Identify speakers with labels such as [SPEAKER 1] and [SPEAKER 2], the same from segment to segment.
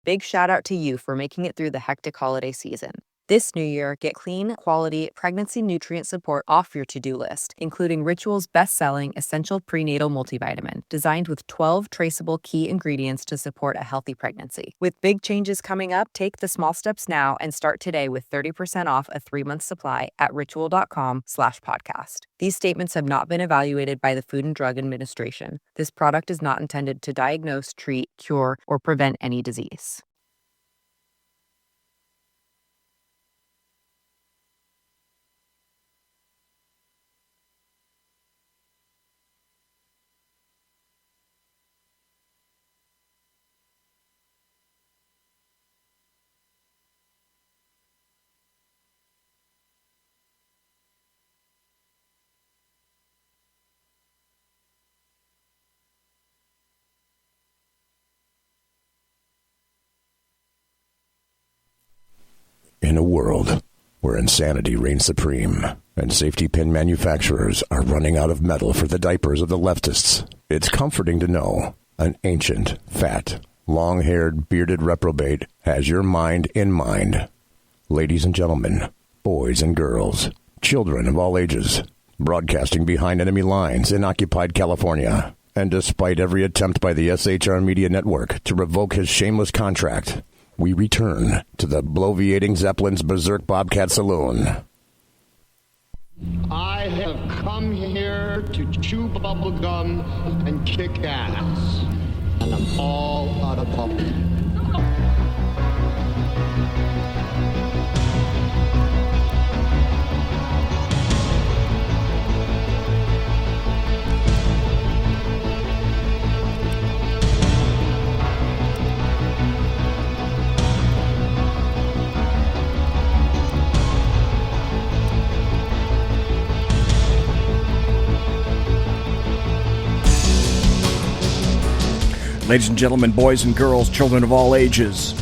[SPEAKER 1] big shout out to you for making it through the hectic holiday season. This new year, get clean, quality, pregnancy nutrient support off your to-do list, including Ritual's best-selling Essential Prenatal Multivitamin, designed with 12 traceable key ingredients to support a healthy pregnancy. With big changes coming up, take the small steps now and start today with 30% off a 3-month supply at ritual.com/podcast. These statements have not been evaluated by the Food and Drug Administration. This product is not intended to diagnose, treat, cure, or prevent any disease.
[SPEAKER 2] In a world where insanity reigns supreme and safety pin manufacturers are running out of metal for the diapers of the leftists, it's comforting to know an ancient, fat, long-haired, bearded reprobate has your mind in mind. Ladies and gentlemen, boys and girls, children of all ages, broadcasting behind enemy lines in occupied California, and despite every attempt by the SHR Media Network to revoke his shameless contract, we return to the bloviating Zeppelin's Berserk Bobcat Saloon.
[SPEAKER 3] I have come here to chew bubble gum and kick ass. And I'm all out of bubble.
[SPEAKER 4] Ladies and gentlemen, boys and girls, children of all ages,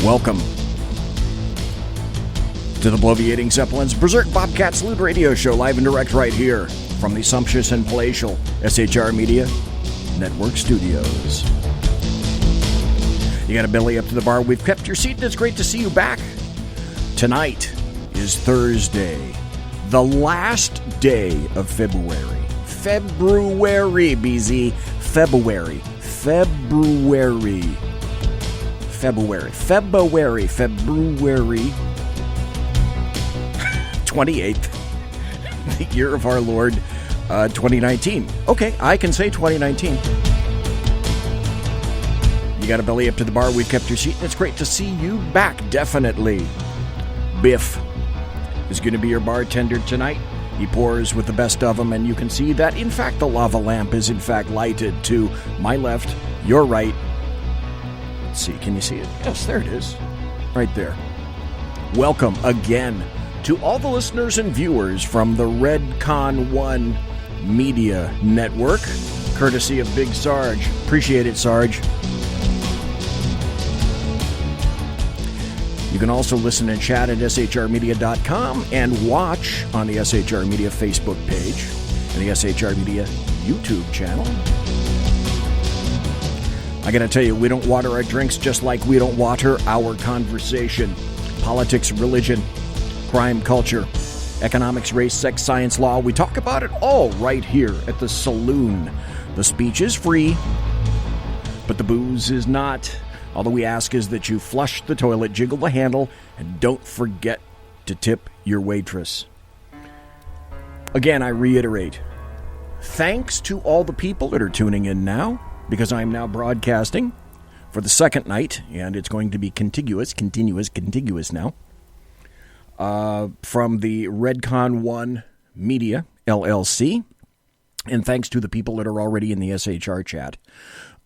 [SPEAKER 4] welcome to the bloviating Zeppelin's Berserk Bobcat Saloon radio show, live and direct right here from the sumptuous and palatial SHR Media Network Studios. You got a belly up to the bar. We've kept your seat, and it's great to see you back. Tonight is Thursday, the last day of February. February, BZ. February 28th, the year of our Lord, 2019. Okay, I can say 2019. You got a belly up to the bar, we've kept your seat, and it's great to see you back, definitely. Biff is going to be your bartender tonight. He pours with the best of them, and you can see that, in fact, the lava lamp is, in fact, lighted to my left, your right. Let's see, can you see it? Yes, there it is. Right there. Welcome again to all the listeners and viewers from the Redcon 1 Media Network, courtesy of Big Sarge. Appreciate it, Sarge. You can also listen and chat at shrmedia.com and watch on the SHR Media Facebook page and the SHR Media YouTube channel. I gotta tell you, we don't water our drinks just like we don't water our conversation. Politics, religion, crime, culture, economics, race, sex, science, law. We talk about it all right here at the saloon. The speech is free, but the booze is not. All that we ask is that you flush the toilet, jiggle the handle, and don't forget to tip your waitress. Again, I reiterate, thanks to all the people that are tuning in now, because I'm now broadcasting for the second night, and it's going to be continuous now, from the Redcon 1 Media, LLC, and thanks to the people that are already in the SHR chat.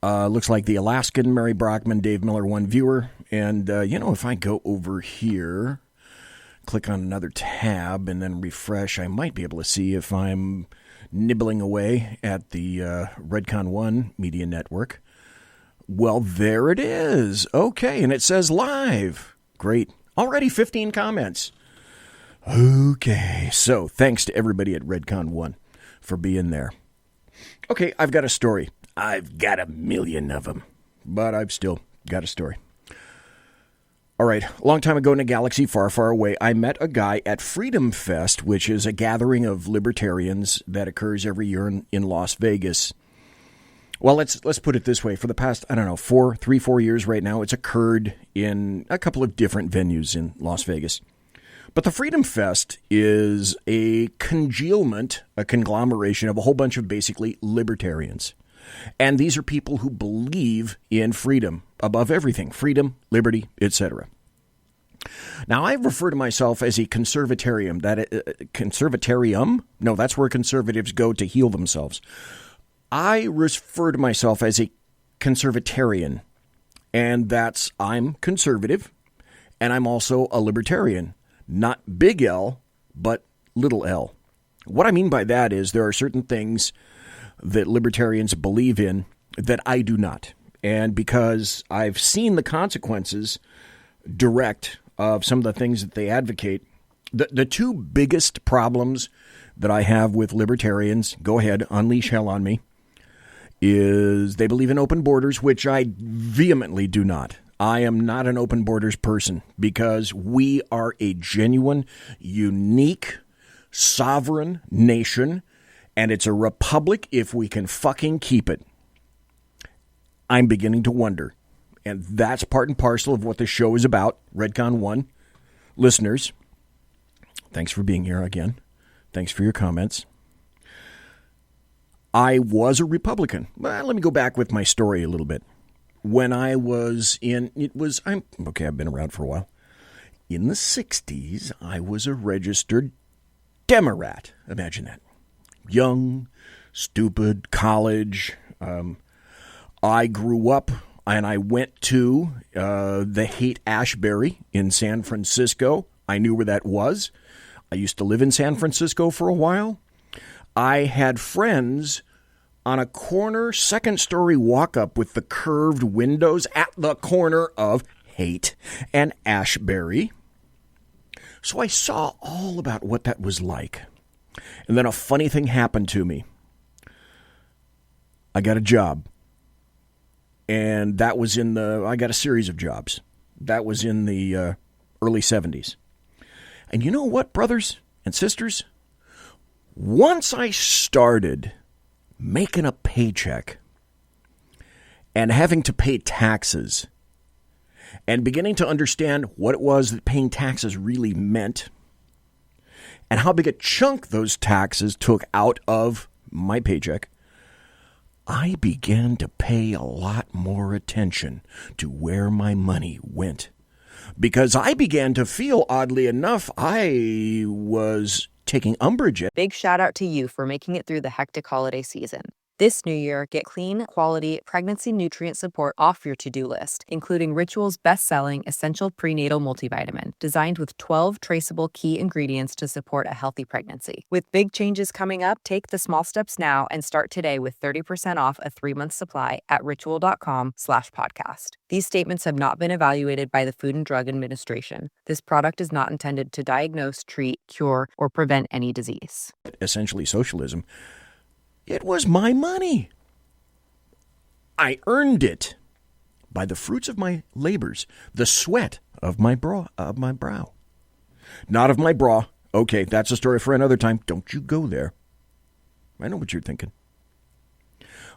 [SPEAKER 4] Looks like the Alaskan, Mary Brockman, Dave Miller, one viewer. And, if I go over here, click on another tab, and then refresh, I might be able to see if I'm nibbling away at the Redcon 1 Media Network. Well, there it is. Okay, and it says live. Great. Already 15 comments. Okay, so thanks to everybody at Redcon 1 for being there. Okay, I've got a story. I've got a million of them. but I've still got a story. All right, a long time ago in a galaxy far, far away, I met a guy at Freedom Fest, which is a gathering of libertarians that occurs every year in Las Vegas. Well, let's put it this way. For the past, 4 years right now, it's occurred in a couple of different venues in Las Vegas. But the Freedom Fest is a conglomeration of a whole bunch of basically libertarians. And these are people who believe in freedom above everything. Freedom, liberty, etc. Now, I refer to myself as a conservatarian. Conservatarium? No, that's where conservatives go to heal themselves. I refer to myself as a conservatarian. And I'm conservative. And I'm also a libertarian. Not big L, but little l. What I mean by that is there are certain things that libertarians believe in that I do not. And because I've seen the consequences direct of some of the things that they advocate, the two biggest problems that I have with libertarians, go ahead, unleash hell on me, is they believe in open borders, which I vehemently do not. I am not an open borders person because we are a genuine, unique, sovereign nation. And it's a republic if we can fucking keep it. I'm beginning to wonder. And that's part and parcel of what the show is about. Redcon 1. Listeners, thanks for being here again. Thanks for your comments. I was a Republican. Well, let me go back with my story a little bit. When I was I've been around for a while. In the 60s, I was a registered Democrat. Imagine that. Young, stupid, college. I grew up and I went to the Haight-Ashbury in San Francisco. I knew where that was. I used to live in San Francisco for a while. I had friends on a corner, second-story walk-up with the curved windows at the corner of Haight and Ashbury. So I saw all about what that was like. And then a funny thing happened to me. I got a job. And that was I got a series of jobs. That was in the early 70s. And you know what, brothers and sisters? Once I started making a paycheck and having to pay taxes and beginning to understand what it was that paying taxes really meant, and how big a chunk those taxes took out of my paycheck, I began to pay a lot more attention to where my money went. Because I began to feel, oddly enough, I was taking umbrage at.
[SPEAKER 1] Big shout out to you for making it through the hectic holiday season. This new year, get clean, quality, pregnancy nutrient support off your to-do list, including Ritual's best-selling Essential Prenatal Multivitamin, designed with 12 traceable key ingredients to support a healthy pregnancy. With big changes coming up, take the small steps now and start today with 30% off a 3-month supply at ritual.com/podcast. These statements have not been evaluated by the Food and Drug Administration. This product is not intended to diagnose, treat, cure, or prevent any disease.
[SPEAKER 4] Essentially socialism. It was my money. I earned it by the fruits of my labors, the sweat of my brow. Not of my bra. Okay, that's a story for another time. Don't you go there. I know what you're thinking.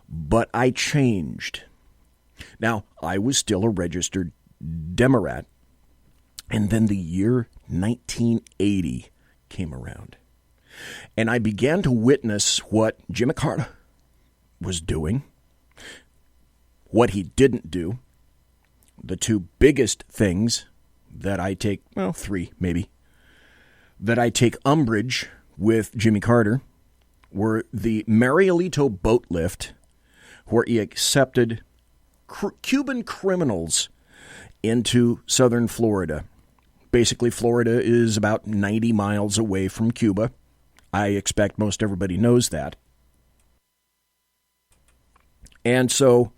[SPEAKER 4] But I changed. Now, I was still a registered Democrat. And then the year 1980 came around. And I began to witness what Jimmy Carter was doing, what he didn't do. The two biggest things that I take, three maybe, that I take umbrage with Jimmy Carter were the Marielito boat lift, where he accepted Cuban criminals into southern Florida. Basically, Florida is about 90 miles away from Cuba. I expect most everybody knows that. And so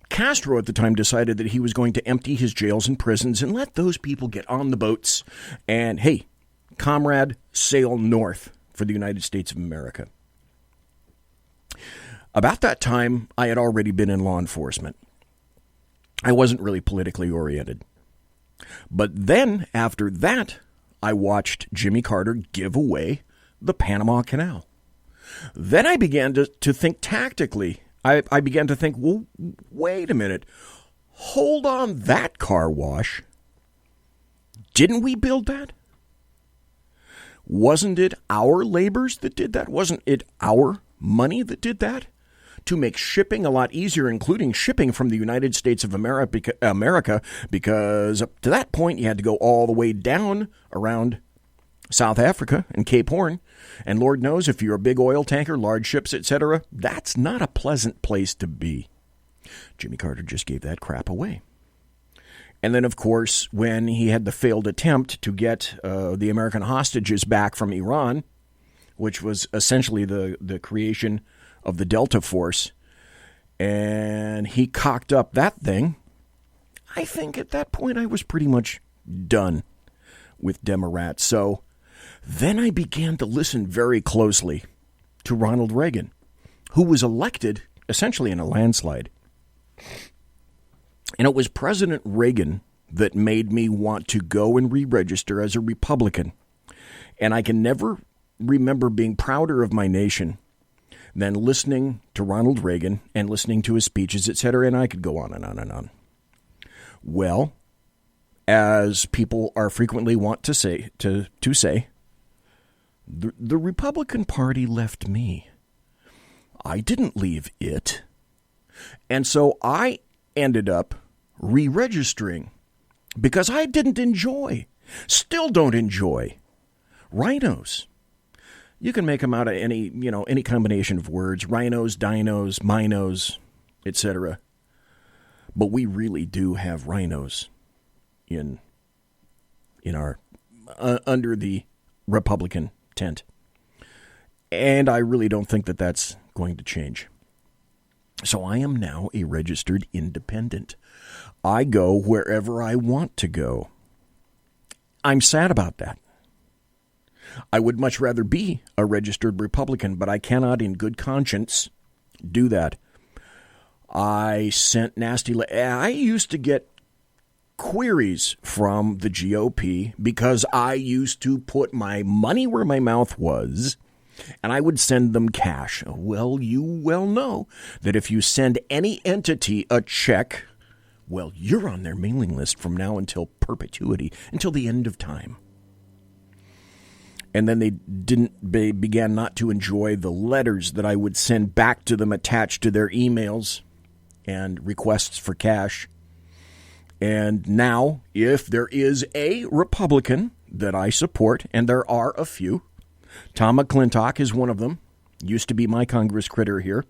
[SPEAKER 4] Castro at the time decided that he was going to empty his jails and prisons and let those people get on the boats and, hey, comrade, sail north for the United States of America. About that time, I had already been in law enforcement. I wasn't really politically oriented. But then, after that, I watched Jimmy Carter give away the Panama Canal. Then I began to think tactically. I began to think, well, wait a minute. Hold on, that car wash. Didn't we build that? Wasn't it our labors that did that? Wasn't it our money that did that? To make shipping a lot easier, including shipping from the United States of America, because up to that point you had to go all the way down around South Africa and Cape Horn. And Lord knows if you're a big oil tanker, large ships, etc., that's not a pleasant place to be. Jimmy Carter just gave that crap away. And then, of course, when he had the failed attempt to get the American hostages back from Iran, which was essentially the creation of the Delta Force, and he cocked up that thing, I think at that point I was pretty much done with Democrats. So then I began to listen very closely to Ronald Reagan, who was elected essentially in a landslide. And it was President Reagan that made me want to go and re-register as a Republican. And I can never remember being prouder of my nation than listening to Ronald Reagan and listening to his speeches, etc., and I could go on and on and on. Well, as people are frequently want to say, the Republican Party left me. I didn't leave it. And so I ended up re-registering because I didn't still don't enjoy rhinos. You can make them out of any combination of words, rhinos, dinos, minos, etc. But we really do have rhinos in our under the Republican tent. And I really don't think that that's going to change. So I am now a registered independent. I go wherever I want to go. I'm sad about that. I would much rather be a registered Republican, but I cannot in good conscience do that. I sent I used to get queries from the GOP because I used to put my money where my mouth was, and I would send them cash. Well, you well know that if you send any entity a check, well, you're on their mailing list from now until perpetuity, until the end of time. And then they began not to enjoy the letters that I would send back to them attached to their emails and requests for cash. And now, if there is a Republican that I support, and there are a few, Tom McClintock is one of them, used to be my Congress critter here,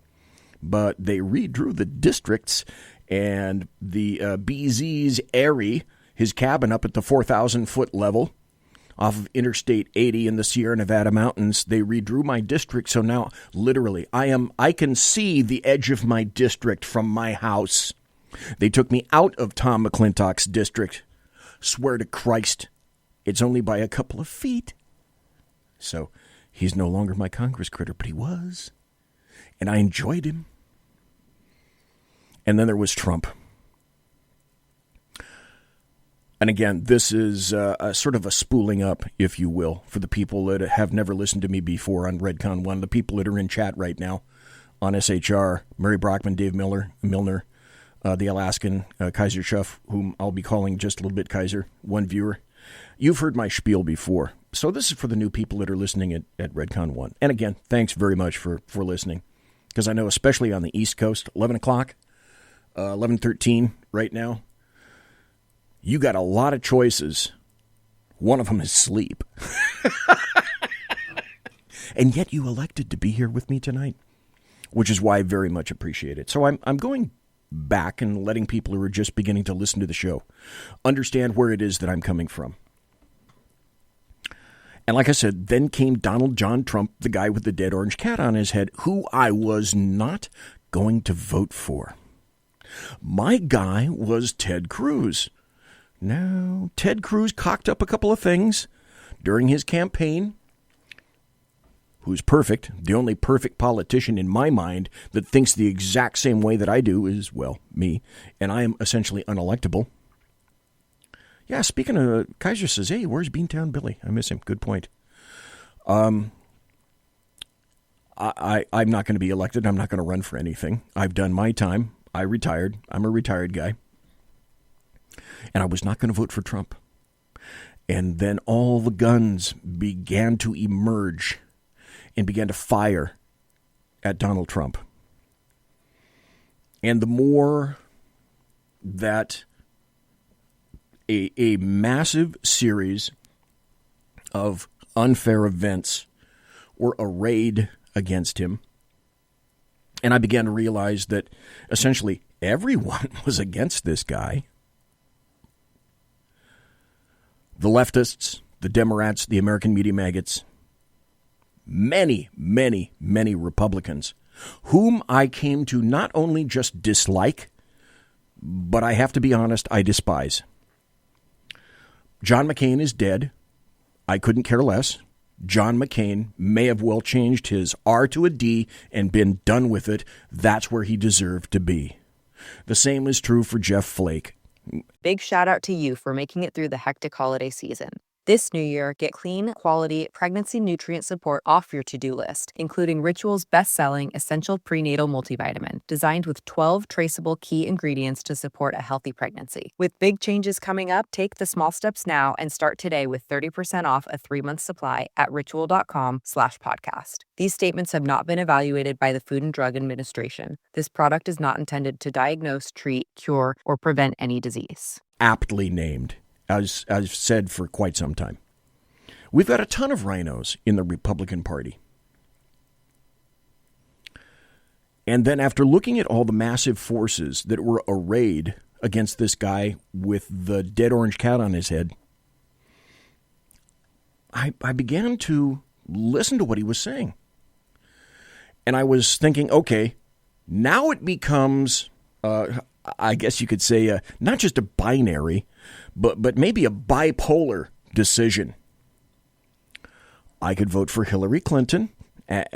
[SPEAKER 4] but they redrew the districts, and the BZ's Airy, his cabin up at the 4,000-foot level, off of Interstate 80 in the Sierra Nevada mountains, they redrew my district. So now, literally, I can see the edge of my district from my house. They took me out of Tom McClintock's district. Swear to Christ, it's only by a couple of feet. So he's no longer my Congress critter, but he was. And I enjoyed him. And then there was Trump. And again, this is a sort of a spooling up, if you will, for the people that have never listened to me before on Redcon 1, the people that are in chat right now on SHR, Murray Brockman, Dave Milner, the Alaskan, Kaiser Shuff, whom I'll be calling just a little bit Kaiser, one viewer. You've heard my spiel before. So this is for the new people that are listening at Redcon 1. And again, thanks very much for listening. Because I know especially on the East Coast, 11 o'clock, 11:13 right now, you got a lot of choices. One of them is sleep. And yet you elected to be here with me tonight, which is why I very much appreciate it. So I'm going back and letting people who are just beginning to listen to the show understand where it is that I'm coming from. And like I said, then came Donald John Trump, the guy with the dead orange cat on his head, who I was not going to vote for. My guy was Ted Cruz. Now, Ted Cruz cocked up a couple of things during his campaign. who's perfect, the only perfect politician in my mind that thinks the exact same way that I do is, well, me, and I am essentially unelectable. Yeah, speaking of, Kaiser says, hey, where's Beantown Billy? I miss him. Good point. I'm not going to be elected. I'm not going to run for anything. I've done my time. I retired. I'm a retired guy. And I was not going to vote for Trump. And then all the guns began to emerge and began to fire at Donald Trump. And the more that a massive series of unfair events were arrayed against him, and I began to realize that essentially everyone was against this guy. The leftists, the Democrats, the American media maggots, many, many, many Republicans, whom I came to not only just dislike, but I have to be honest, I despise. John McCain is dead. I couldn't care less. John McCain may have well changed his R to a D and been done with it. That's where he deserved to be. The same is true for Jeff Flake.
[SPEAKER 1] Big shout out to you for making it through the hectic holiday season. This new year, get clean, quality, pregnancy nutrient support off your to-do list, including Ritual's best-selling Essential Prenatal Multivitamin, designed with 12 traceable key ingredients to support a healthy pregnancy. With big changes coming up, take the small steps now and start today with 30% off a 3-month supply at ritual.com/podcast. These statements have not been evaluated by the Food and Drug Administration. This product is not intended to diagnose, treat, cure, or prevent any disease.
[SPEAKER 4] Aptly named, as I've said for quite some time. We've got a ton of rhinos in the Republican Party. And then after looking at all the massive forces that were arrayed against this guy with the dead orange cat on his head, I began to listen to what he was saying. And I was thinking, okay, now it becomes, I guess you could say, not just a binary, but maybe a bipolar decision. I could vote for Hillary Clinton,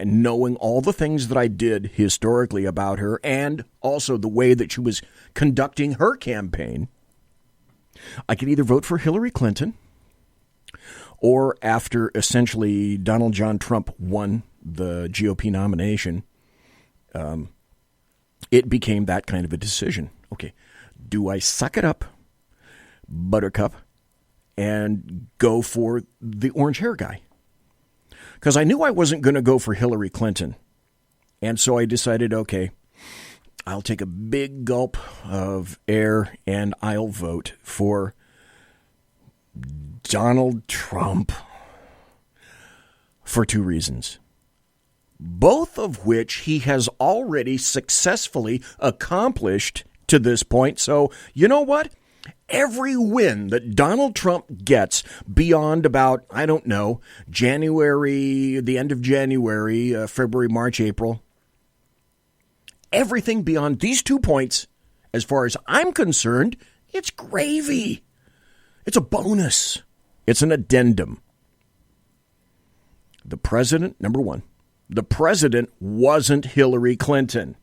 [SPEAKER 4] knowing all the things that I did historically about her and also the way that she was conducting her campaign. I could either vote for Hillary Clinton, or after essentially Donald John Trump won the GOP nomination, it became that kind of a decision. Okay, do I suck it up, Buttercup, and go for the orange hair guy? Because I knew I wasn't going to go for Hillary Clinton. And so I decided, okay, I'll take a big gulp of air and I'll vote for Donald Trump for 2 reasons, both of which he has already successfully accomplished to this point. So, you know what? Every win that Donald Trump gets beyond about, I don't know, January, the end of January, February, March, April, everything beyond these 2 points, as far as I'm concerned, it's gravy. It's a bonus. It's an addendum. The president, number one, the president wasn't Hillary Clinton.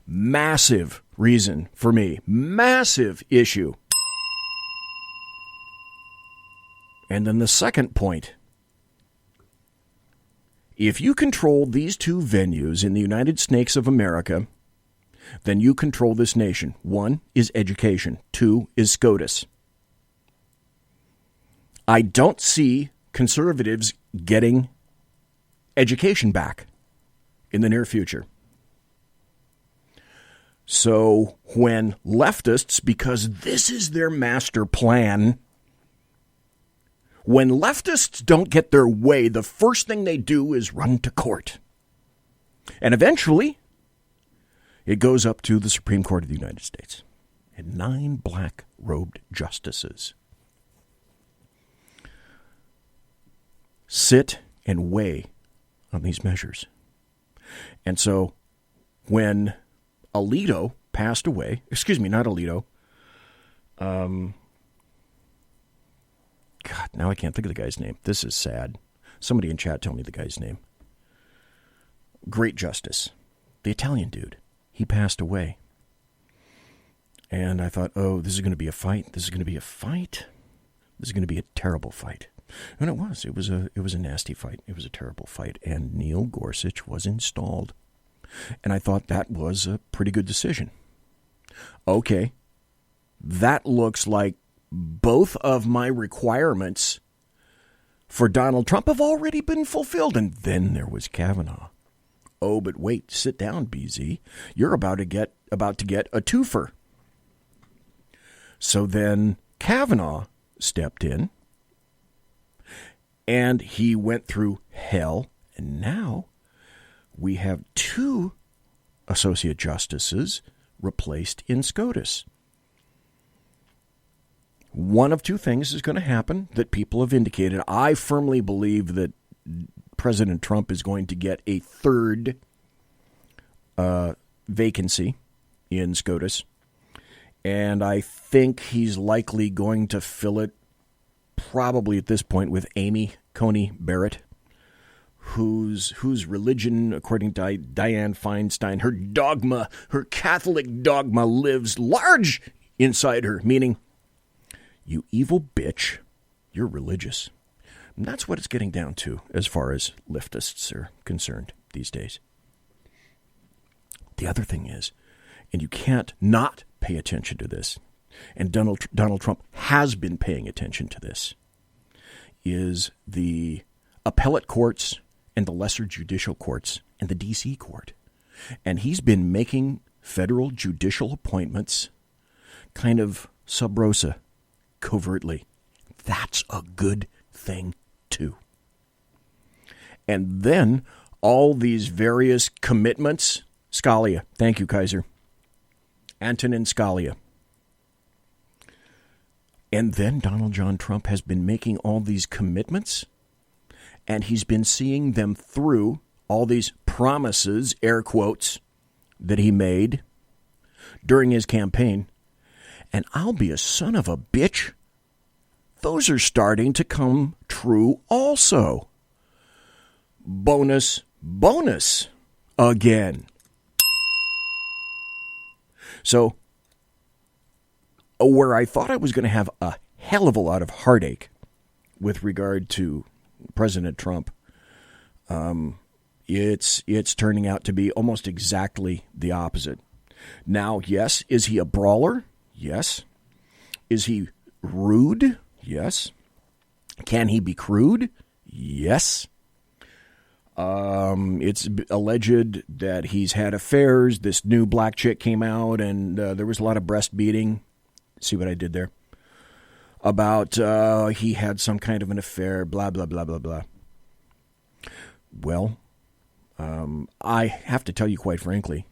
[SPEAKER 4] Massive reason for me. Massive issue. And then the second point. If you control these 2 venues in the United States of America, then you control this nation. 1 is education. 2 is SCOTUS. I don't see conservatives getting education back in the near future. So when leftists, because this is their master plan, when leftists don't get their way, the first thing they do is run to court. And eventually, it goes up to the Supreme Court of the United States. And 9 black-robed justices sit and weigh on these measures. And so when Alito passed away, not Alito, God, now I can't think of the guy's name. This is sad. Somebody in chat tell me the guy's name. great justice, the Italian dude, he passed away. And I thought, oh, this is going to be a fight. This is going to be a fight. This is going to be a terrible fight. And it was. It was a nasty fight. It was a terrible fight. And Neil Gorsuch was installed. And I thought that was a pretty good decision. Okay, that looks like both of my requirements for Donald Trump have already been fulfilled. And then there was Kavanaugh. Oh, but wait, sit down, BZ. You're about to get a twofer. So then Kavanaugh stepped in, and he went through hell, and now we have 2 associate justices replaced in SCOTUS. One of 2 things is going to happen that people have indicated. I firmly believe that President Trump is going to get a 3rd vacancy in SCOTUS. And I think he's likely going to fill it probably at this point with Amy Coney Barrett, whose religion, according to Dianne Feinstein, her dogma, her Catholic dogma lives large inside her, meaning, you evil bitch, you're religious. And that's what it's getting down to as far as leftists are concerned these days. The other thing is, and you can't not pay attention to this, and Donald Trump has been paying attention to this, is the appellate courts and the lesser judicial courts and the D.C. court. And he's been making federal judicial appointments kind of sub rosa, covertly. That's a good thing, too. And then all these various commitments. Scalia. Thank you, Kaiser. Antonin Scalia. And then Donald John Trump has been making all these commitments, and he's been seeing them through, all these promises, air quotes, that he made during his campaign. And I'll be a son of a bitch. Those are starting to come true also. Bonus again. So, where I thought I was going to have a hell of a lot of heartache with regard to President Trump, it's turning out to be almost exactly the opposite. Now, yes, is he a brawler? Yes. Is he rude? Yes. Can he be crude? Yes. It's alleged that he's had affairs. This new black chick came out, and there was a lot of breast beating. See what I did there? About he had some kind of an affair, blah, blah, blah, blah, blah. Well, I have to tell you quite frankly,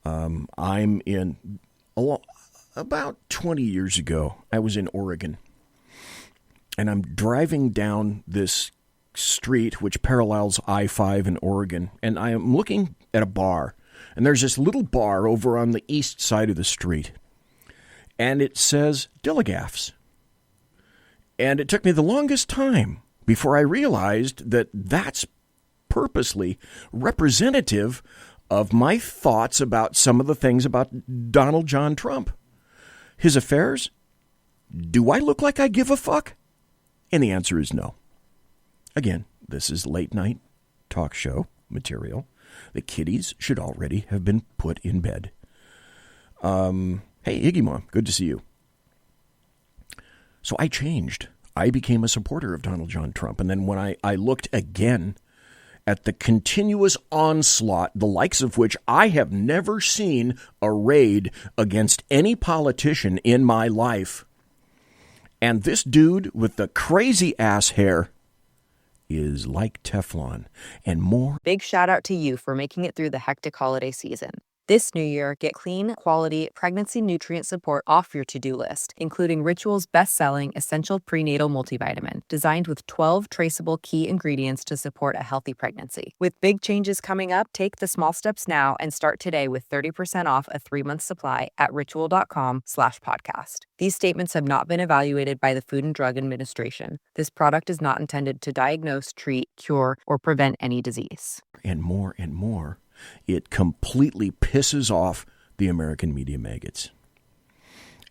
[SPEAKER 4] I'm in, about 20 years ago, I was in Oregon, and I'm driving down this street which parallels I-5 in Oregon, and I am looking at a bar, and there's this little bar over on the east side of the street, and it says Dillegaff's. And it took me the longest time before I realized that that's purposely representative of my thoughts about some of the things about Donald John Trump. His affairs? Do I look like I give a fuck? And the answer is no. Again, this is late night talk show material. The kiddies should already have been put in bed. Hey, Iggy Mom, good to see you. So I changed. I became a supporter of Donald John Trump. And then when I looked again at the continuous onslaught, the likes of which I have never seen arrayed against any politician in my life. And this dude with the crazy ass hair is like Teflon and more.
[SPEAKER 1] Big shout out to you for making it through the hectic holiday season. This new year, get clean, quality, pregnancy nutrient support off your to-do list, including Ritual's best-selling Essential Prenatal Multivitamin, designed with 12 traceable key ingredients to support a healthy pregnancy. With big changes coming up, take the small steps now and start today with 30% off a 3-month supply at ritual.com/podcast. These statements have not been evaluated by the Food and Drug Administration. This product is not intended to diagnose, treat, cure, or prevent any disease.
[SPEAKER 4] And more, it completely pisses off the American media maggots.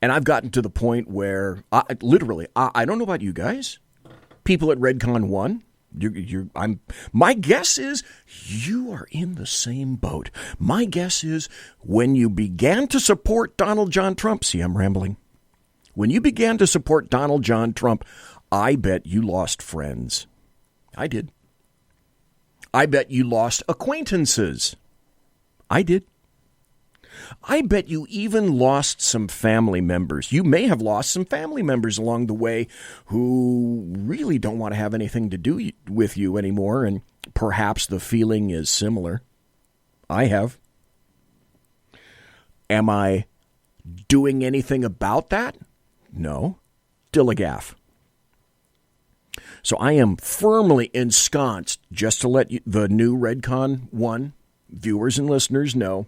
[SPEAKER 4] And I've gotten to the point where, I don't know about you guys, people at Redcon 1, my guess is you are in the same boat. My guess is when you began to support Donald John Trump, see, I'm rambling. When you began to support Donald John Trump, I bet you lost friends. I did. I bet you lost acquaintances. I did. I bet you even lost some family members. You may have lost some family members along the way who really don't want to have anything to do with you anymore, and perhaps the feeling is similar. I have. Am I doing anything about that? No. Still a gaffe. So I am firmly ensconced, just to let the new Redcon 1 viewers and listeners know,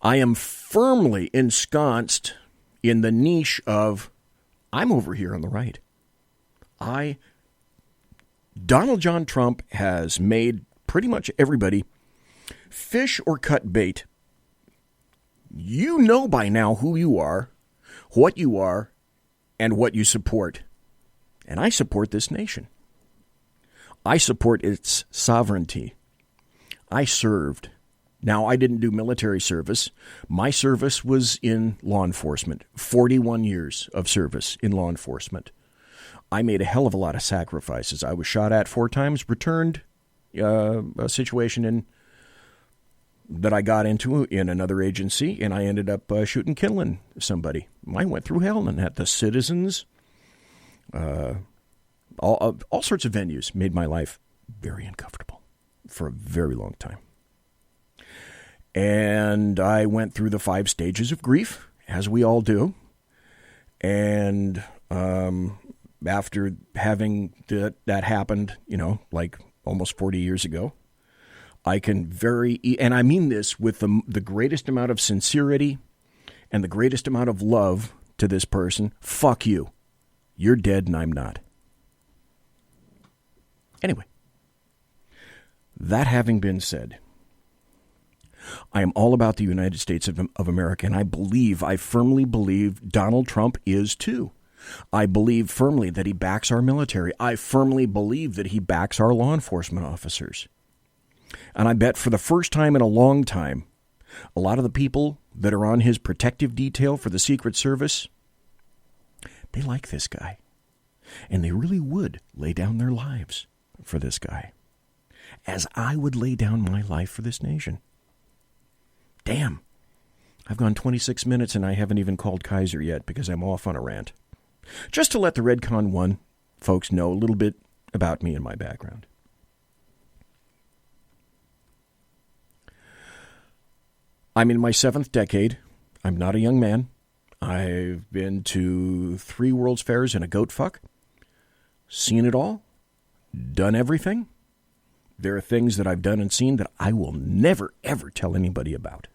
[SPEAKER 4] I am firmly ensconced in the niche of, I'm over here on the right. Donald John Trump has made pretty much everybody fish or cut bait. You know by now who you are, and what you support. And I support this nation. I support its sovereignty. I served. Now, I didn't do military service. My service was in law enforcement. 41 years of service in law enforcement. I made a hell of a lot of sacrifices. I was shot at 4 times, returned a situation that I got into in another agency, and I ended up shooting, killing somebody. I went through hell, and at the Citizens, all sorts of venues made my life very uncomfortable for a very long time. And I went through the 5 stages of grief, as we all do. And after having that happened, like almost 40 years ago, I can and I mean this with the greatest amount of sincerity and the greatest amount of love to this person, fuck you. You're dead and I'm not. Anyway, that having been said, I am all about the United States of America, and I firmly believe Donald Trump is too. I believe firmly that he backs our military. I firmly believe that he backs our law enforcement officers. And I bet for the first time in a long time, a lot of the people that are on his protective detail for the Secret Service, they like this guy. And they really would lay down their lives for this guy, as I would lay down my life for this nation. Damn, I've gone 26 minutes and I haven't even called Kaiser yet because I'm off on a rant. Just to let the Redcon 1 folks know a little bit about me and my background. I'm in my 7th decade. I'm not a young man. I've been to 3 World's Fairs and a goat fuck. Seen it all. Done everything. There are things that I've done and seen that I will never, ever tell anybody about.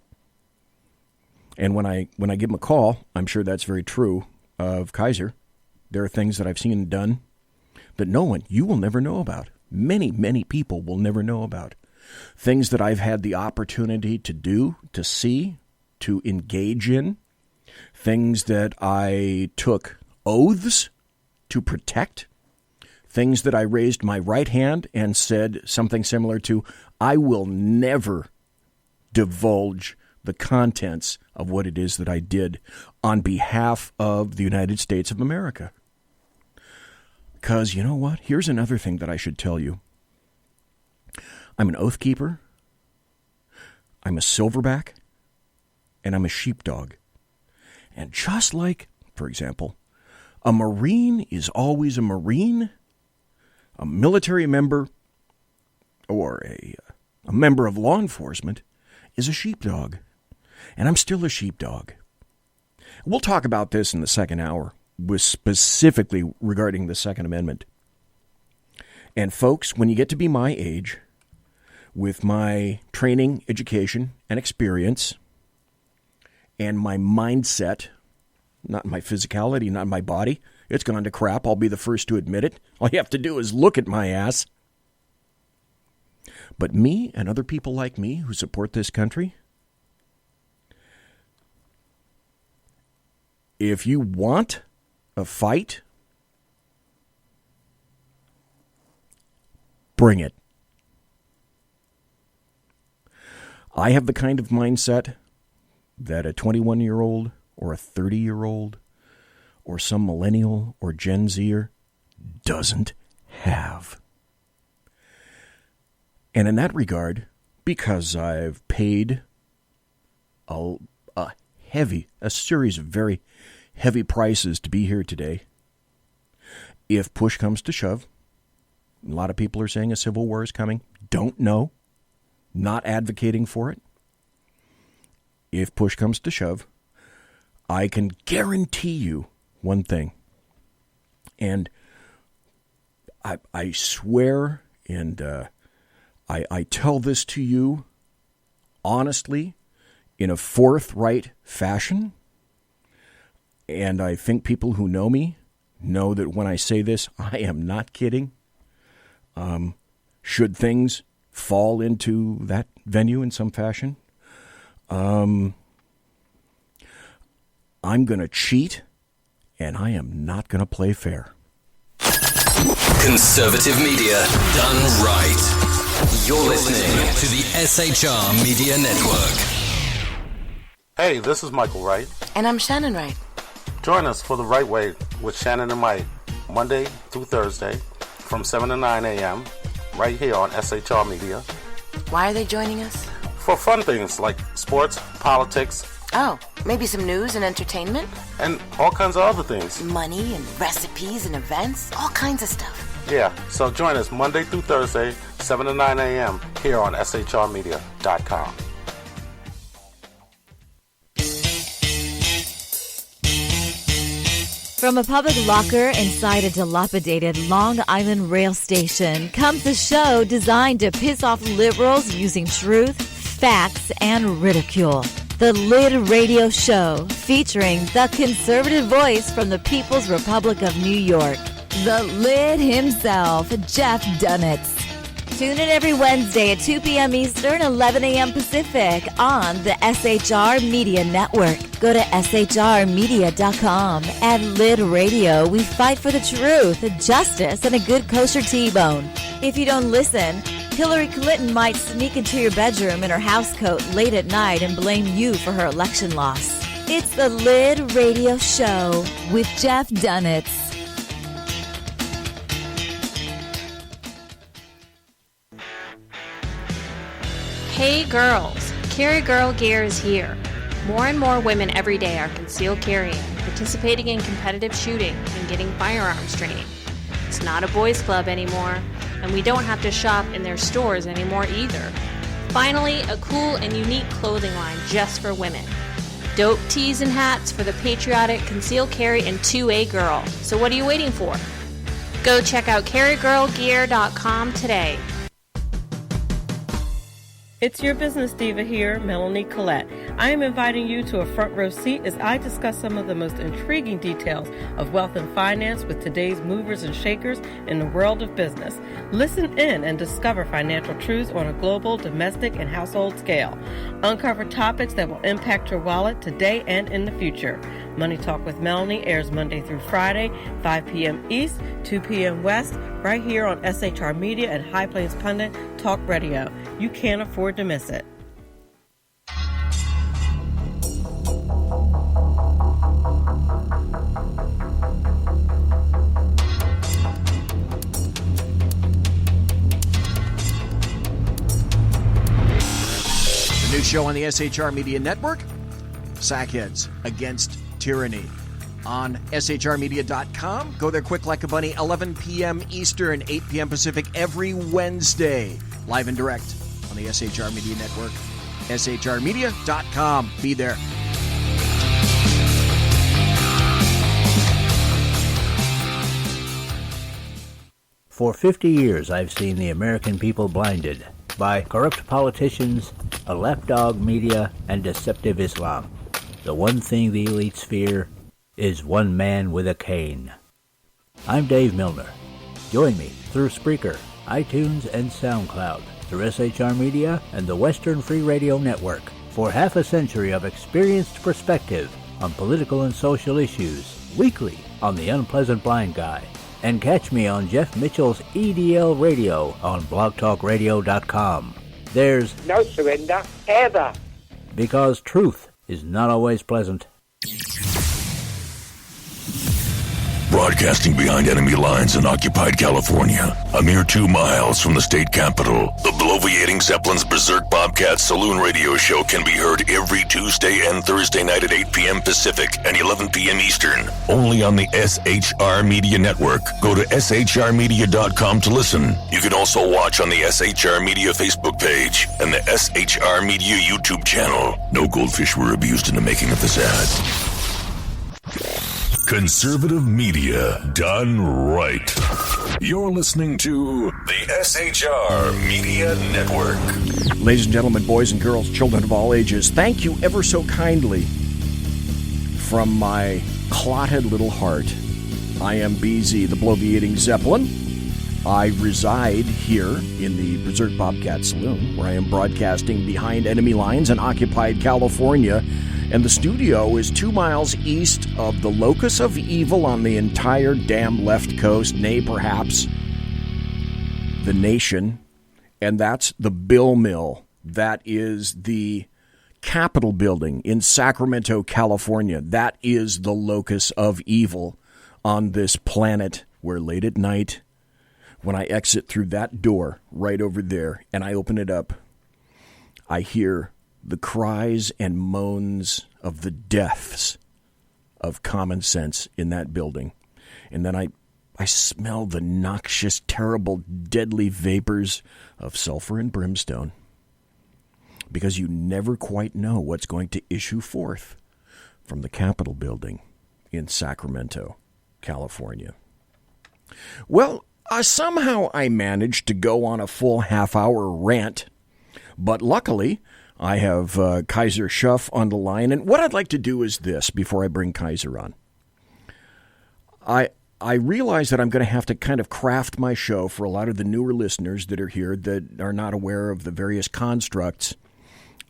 [SPEAKER 4] And when I give him a call, I'm sure that's very true of Kaiser. There are things that I've seen and done that you will never know about. Many, many people will never know about. Things that I've had the opportunity to do, to see, to engage in. Things that I took oaths to protect. Things that I raised my right hand and said something similar to, I will never divulge the contents of what it is that I did on behalf of the United States of America. Because you know what? Here's another thing that I should tell you. I'm an oath keeper. I'm a silverback. And I'm a sheepdog. And just like, for example, a Marine is always a Marine, a military member or a member of law enforcement is a sheepdog, and I'm still a sheepdog. We'll talk about this in the second hour, with specifically regarding the Second Amendment. And folks, when you get to be my age, with my training, education, and experience, and my mindset, not my physicality, not my body, it's gone to crap. I'll be the first to admit it. All you have to do is look at my ass. But me and other people like me who support this country, if you want a fight, bring it. I have the kind of mindset that a 21-year-old or a 30-year-old or some millennial or Gen Zer doesn't have. And in that regard, because I've paid a series of very heavy prices to be here today, if push comes to shove, a lot of people are saying a civil war is coming. Don't know. Not advocating for it. If push comes to shove, I can guarantee you one thing. And I swear, and I tell this to you honestly, in a forthright fashion. And I think people who know me know that when I say this, I am not kidding. Should things fall into that venue in some fashion, I'm going to cheat, and I am not going to play fair.
[SPEAKER 5] Conservative media done right. You're listening to the SHR Media Network.
[SPEAKER 6] Hey, this is Michael Wright.
[SPEAKER 7] And I'm Shannon Wright.
[SPEAKER 6] Join us for The Right Way with Shannon and Mike, Monday through Thursday from 7 to 9 a.m. right here on SHR Media.
[SPEAKER 7] Why are they joining us?
[SPEAKER 6] For fun things like sports, politics.
[SPEAKER 7] Oh, maybe some news and entertainment?
[SPEAKER 6] And all kinds of other things.
[SPEAKER 7] Money and recipes and events, all kinds of stuff.
[SPEAKER 6] Yeah, so join us Monday through Thursday, 7 to 9 a.m. here on SHRmedia.com.
[SPEAKER 8] From a public locker inside a dilapidated Long Island rail station comes a show designed to piss off liberals using truth, facts, and ridicule. The Lid Radio Show, featuring the conservative voice from the People's Republic of New York, the Lid himself, Jeff Dunitz. Tune in every Wednesday at 2 p.m. Eastern, 11 a.m. Pacific on the SHR Media Network. Go to shrmedia.com. At Lid Radio, we fight for the truth, justice, and a good kosher T-bone. If you don't listen, Hillary Clinton might sneak into your bedroom in her housecoat late at night and blame you for her election loss. It's the Lid Radio Show with Jeff Dunitz.
[SPEAKER 9] Hey girls, Carry Girl Gear is here. More and more women every day are concealed carrying, participating in competitive shooting, and getting firearms training. It's not a boys' club anymore, and we don't have to shop in their stores anymore either. Finally, a cool and unique clothing line just for women. Dope tees and hats for the patriotic concealed carry and 2A girl. So what are you waiting for? Go check out carrygirlgear.com today.
[SPEAKER 10] It's your business diva here, Melanie Collette. I am inviting you to a front row seat as I discuss some of the most intriguing details of wealth and finance with today's movers and shakers in the world of business. Listen in and discover financial truths on a global, domestic, and household scale. Uncover topics that will impact your wallet today and in the future. Money Talk with Melanie airs Monday through Friday, 5 p.m. East, 2 p.m. West, right here on SHR Media and High Plains Pundit Talk Radio. You can't afford to miss it.
[SPEAKER 4] The new show on the SHR Media Network, Sackheads Against Tyranny. On shrmedia.com. Go there quick like a bunny, 11 p.m. Eastern, 8 p.m. Pacific every Wednesday. Live and direct on the SHR Media Network. shrmedia.com. Be there.
[SPEAKER 11] For 50 years, I've seen the American people blinded by corrupt politicians, a lapdog media, and deceptive Islam. The one thing the elites fear is one man with a cane. I'm Dave Milner. Join me through Spreaker, iTunes, and SoundCloud, through SHR Media and the Western Free Radio Network, for half a century of experienced perspective on political and social issues, weekly on The Unpleasant Blind Guy. And catch me on Jeff Mitchell's EDL Radio on blogtalkradio.com. There's
[SPEAKER 12] no surrender, ever.
[SPEAKER 11] Because truth is not always pleasant.
[SPEAKER 13] Broadcasting behind enemy lines in occupied California, a mere 2 miles from the state capital, the bloviating Zeppelin's Berserk Bobcat Saloon radio show can be heard every Tuesday and Thursday night at 8 p.m. Pacific and 11 p.m. Eastern, only on the SHR Media Network. Go to shrmedia.com to listen. You can also watch on the SHR Media Facebook page and the SHR Media YouTube channel. No goldfish were abused in the making of this ad. Conservative media done right. You're listening to the SHR Media Network.
[SPEAKER 4] Ladies and gentlemen, boys and girls, children of all ages, thank you ever so kindly from my clotted little heart. I am BZ, the bloviating Zeppelin. I reside here in the Berserk Bobcat Saloon, where I am broadcasting behind enemy lines in occupied California. And the studio is 2 miles east of the locus of evil on the entire damn left coast, nay, perhaps the nation. And that's the Bill Mill. That is the Capitol building in Sacramento, California. That is the locus of evil on this planet, where late at night, when I exit through that door right over there and I open it up, I hear the cries and moans of the deaths of common sense in that building. And then I smell the noxious, terrible, deadly vapors of sulfur and brimstone. Because you never quite know what's going to issue forth from the Capitol building in Sacramento, California. Well, somehow I managed to go on a full half-hour rant, but luckily I have Kaiser Shuff on the line, and what I'd like to do is this before I bring Kaiser on. I realize that I'm going to have to kind of craft my show for a lot of the newer listeners that are here that are not aware of the various constructs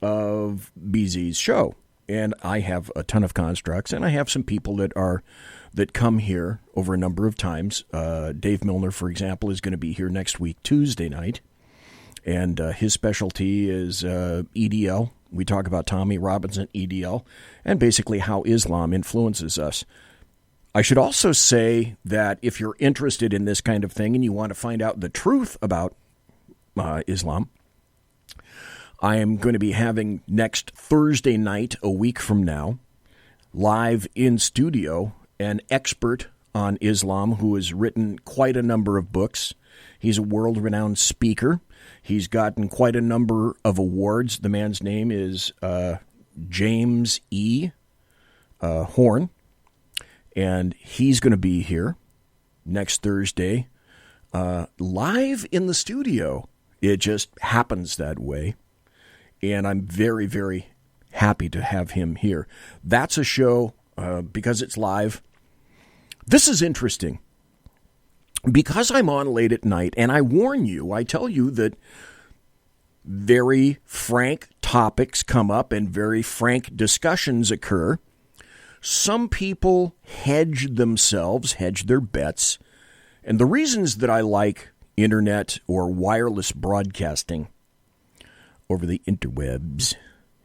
[SPEAKER 4] of BZ's show. And I have a ton of constructs, and I have some people that come here over a number of times. Dave Milner, for example, is going to be here next week, Tuesday night. And his specialty is EDL. We talk about Tommy Robinson, EDL, and basically how Islam influences us. I should also say that if you're interested in this kind of thing and you want to find out the truth about Islam, I am going to be having next Thursday night, a week from now, live in studio, an expert on Islam who has written quite a number of books. He's a world-renowned speaker. He's gotten quite a number of awards. The man's name is James E. Horn, and he's going to be here next Thursday, live in the studio. It just happens that way, and I'm very, very happy to have him here. That's a show, because it's live. This is interesting. Because I'm on late at night, and I warn you, I tell you that very frank topics come up and very frank discussions occur. Some people hedge their bets. And the reasons that I like internet or wireless broadcasting over the interwebs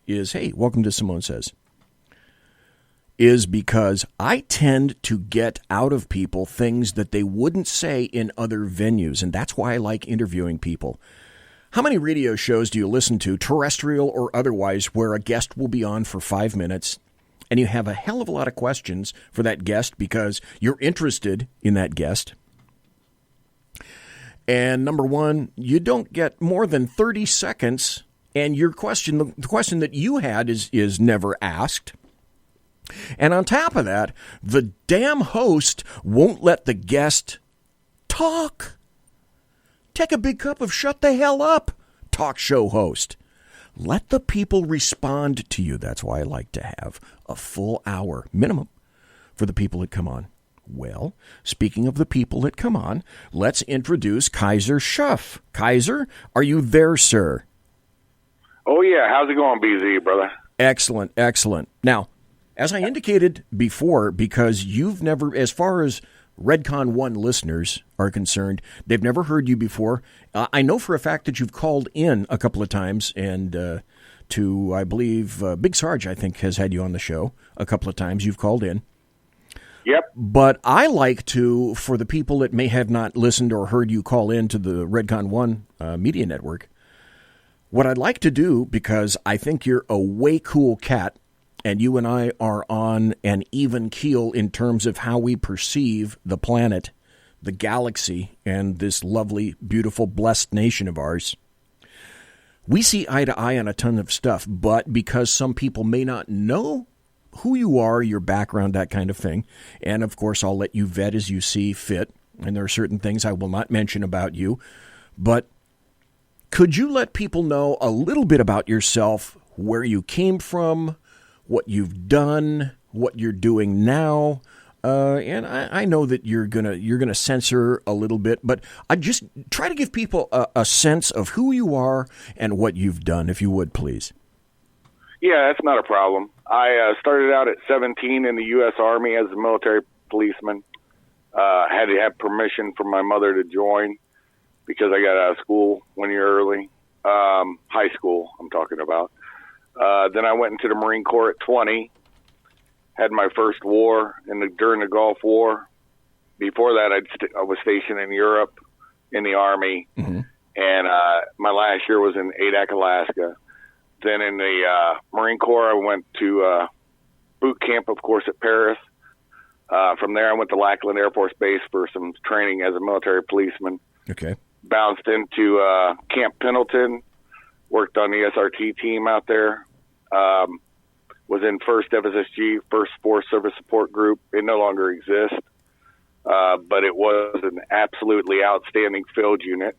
[SPEAKER 4] is, hey, welcome to Simone Says, is because I tend to get out of people things that they wouldn't say in other venues, and that's why I like interviewing people. How many radio shows do you listen to, terrestrial or otherwise, where a guest will be on for 5 minutes, and you have a hell of a lot of questions for that guest because you're interested in that guest? And number one, you don't get more than 30 seconds And your question, the question that you had is never asked. And on top of that, the damn host won't let the guest talk. Take a big cup of shut the hell up, talk show host. Let the people respond to you. That's why I like to have a full hour minimum for the people that come on. Well, speaking of the people that come on, let's introduce Kaiser Shuff. Kaiser, are you there, sir?
[SPEAKER 14] Oh, yeah. How's it going, BZ, brother?
[SPEAKER 4] Excellent, excellent. Now, as I indicated before, because you've never, as far as Redcon 1 listeners are concerned, they've never heard you before. I know for a fact that you've called in a couple of times, and to, I believe, Big Sarge, I think, has had you on the show a couple of times. You've called in.
[SPEAKER 14] Yep.
[SPEAKER 4] But I like to, for the people that may have not listened or heard you call in to the Redcon 1 media network, what I'd like to do, because I think you're a way cool cat, and you and I are on an even keel in terms of how we perceive the planet, the galaxy, and this lovely, beautiful, blessed nation of ours. We see eye to eye on a ton of stuff, but because some people may not know who you are, your background, that kind of thing, and of course I'll let you vet as you see fit, and there are certain things I will not mention about you, but could you let people know a little bit about yourself, where you came from, what you've done, what you're doing now? And I know that you're gonna censor a little bit, but I just try to give people a sense of who you are and what you've done, if you would, please.
[SPEAKER 14] Yeah, that's not a problem. I started out at 17 in the U.S. Army as a military policeman. Had to have permission from my mother to join because I got out of school 1 year early. High school, I'm talking about. Then I went into the Marine Corps at 20, had my first war during the Gulf War. Before that, I was stationed in Europe in the Army, and my last year was in Adak, Alaska. Then in the Marine Corps, I went to boot camp, of course, at Paris. From there, I went to Lackland Air Force Base for some training as a military policeman.
[SPEAKER 4] Okay.
[SPEAKER 14] Bounced into Camp Pendleton, worked on the SRT team out there. Was in 1st FSSG, 1st Force Service Support Group. It no longer exists, but it was an absolutely outstanding field unit.